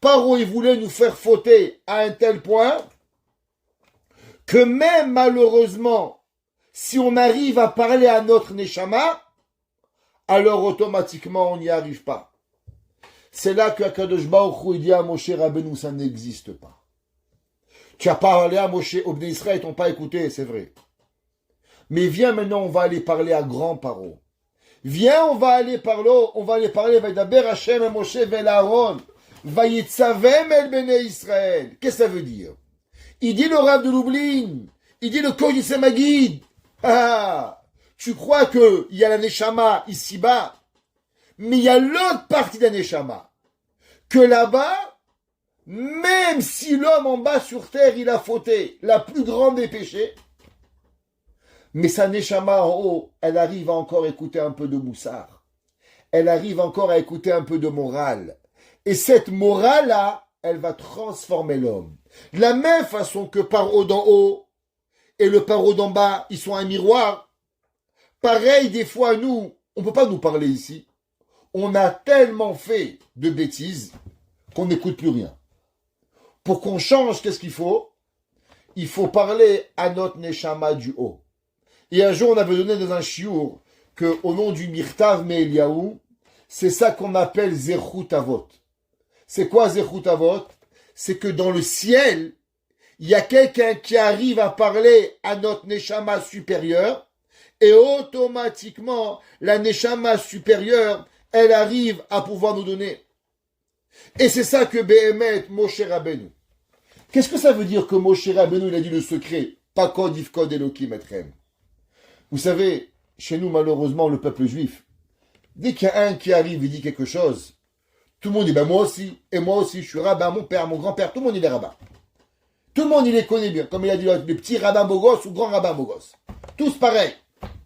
Paro, il voulait nous faire fauter à un tel point que même malheureusement, si on arrive à parler à notre Neshama, alors automatiquement on n'y arrive pas. C'est là que Akadosh Baruch Hu dit à Moshe Rabbeinu, ça n'existe pas. Tu as parlé à Moshe, au Bnei Israël, ils t'ont pas écouté, c'est vrai. Mais viens maintenant, on va aller parler à grand Paro. Viens, on va aller parler, Vaidaber Hashem et Moshe vel Aaron, Vayitzavem el Bnei Israël. Qu'est-ce que ça veut dire? Il dit le Rav de Lublin, il dit le Kodesh Magid. Ah, tu crois qu'il y a la Neshama ici-bas, mais il y a l'autre partie de la Neshama. Que là-bas, même si l'homme en bas sur terre, il a fauté la plus grande des péchés, mais sa Neshama en haut, elle arrive à encore écouter un peu de moussard. Elle arrive encore à écouter un peu de morale. Et cette morale-là, elle va transformer l'homme. De la même façon que Paro d'en haut et le Paro d'en bas, ils sont un miroir. Pareil, des fois, nous, on ne peut pas nous parler ici. On a tellement fait de bêtises qu'on n'écoute plus rien. Pour qu'on change, qu'est-ce qu'il faut? Il faut parler à notre Neshama du haut. Et un jour, on avait donné dans un chiour que, au nom du Mirtav Me'eliaou, c'est ça qu'on appelle Zechut Avot. C'est quoi Zechut Avot? C'est que dans le ciel, il y a quelqu'un qui arrive à parler à notre Neshama supérieur, et automatiquement, la Neshama supérieure, elle arrive à pouvoir nous donner. Et c'est ça que Béhémet, Moshe Rabbeinu. Qu'est-ce que ça veut dire que Moshe Rabbeinu, il a dit le secret? Pas kod ifkod Elokim etrem. Vous savez, chez nous, malheureusement, le peuple juif, dès qu'il y a un qui arrive et dit quelque chose, tout le monde dit, ben moi aussi, et moi aussi, je suis rabbin, mon père, mon grand-père, tout le monde il est rabbin. Tout le monde il les connaît bien, comme il a dit le petit rabbin Bogos ou grand rabbin Bogos. Tous pareils,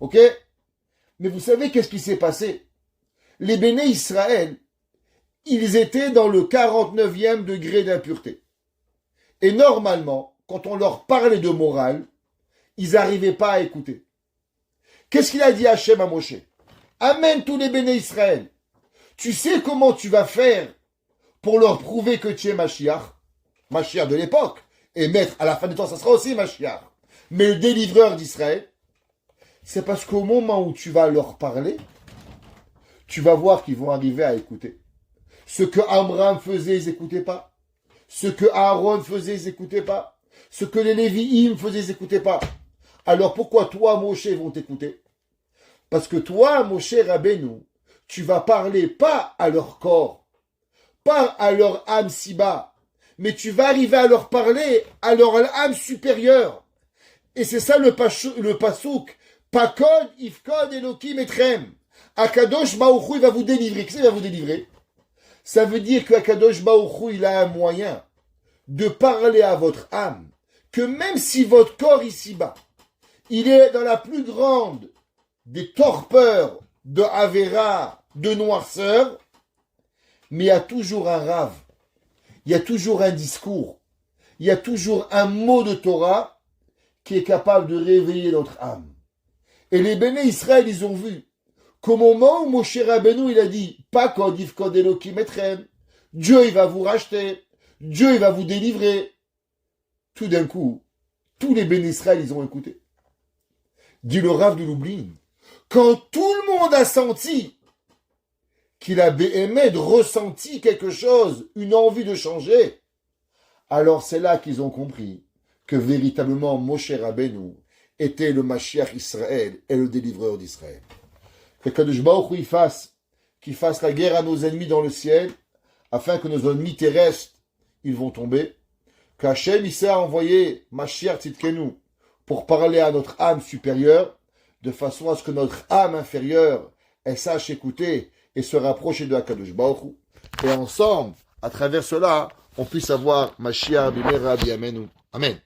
ok? Mais vous savez qu'est-ce qui s'est passé? Les béné Israël, ils étaient dans le 49e degré d'impureté. Et normalement, quand on leur parlait de morale, ils n'arrivaient pas à écouter. Qu'est-ce qu'il a dit Hachem à Moshe? Amène tous les béné Israël. Tu sais comment tu vas faire pour leur prouver que tu es Mashiach? Mashiach de l'époque. Et maître, à la fin du temps, ça sera aussi Mashiach. Mais le délivreur d'Israël, c'est parce qu'au moment où tu vas leur parler, tu vas voir qu'ils vont arriver à écouter. Ce que Amram faisait, ils n'écoutaient pas. Ce que Aaron faisait, ils n'écoutaient pas. Ce que les Lévi'im faisaient, ils n'écoutaient pas. Alors pourquoi toi, Moshe, vont t'écouter? Parce que toi, Moshe Rabbeinu, tu vas parler pas à leur corps, pas à leur âme si bas, mais tu vas arriver à leur parler à leur âme supérieure. Et c'est ça le pasouk. Pakod, ifkod, Elokim, etrem. Akadosh Baruch Hu, il va vous délivrer. Qu'est-ce qu'il va vous délivrer? Ça veut dire que Akadosh Baruch Hu, il a un moyen de parler à votre âme, que même si votre corps ici-bas, il est dans la plus grande des torpeurs de Avera, de noirceur, mais il y a toujours un rave, il y a toujours un discours, il y a toujours un mot de Torah qui est capable de réveiller notre âme. Et les béné Israël, ils ont vu qu'au moment où Moshe Rabbeinu, il a dit, pas kod yifkod Elokim etchem, Dieu, il va vous racheter, Dieu, il va vous délivrer. Tout d'un coup, tous les béné Israël, ils ont écouté. Dit le Rav de Lublin, quand tout le monde a senti qu'il a béhémed ressenti quelque chose, une envie de changer, alors c'est là qu'ils ont compris que véritablement Moshe Rabbeinu était le Mashiach Israël et le délivreur d'Israël. Que Kadosh Baruch Hu qu'il fasse la guerre à nos ennemis dans le ciel, afin que nos ennemis terrestres, ils vont tomber. Qu'Hachem, il s'est envoyé Mashiach Tzidkenu pour parler à notre âme supérieure, de façon à ce que notre âme inférieure, elle sache écouter et se rapprocher de Hakadosh Baruch Hu. Et ensemble, à travers cela, on puisse avoir Mashiach Bimera Biamenu. Amen.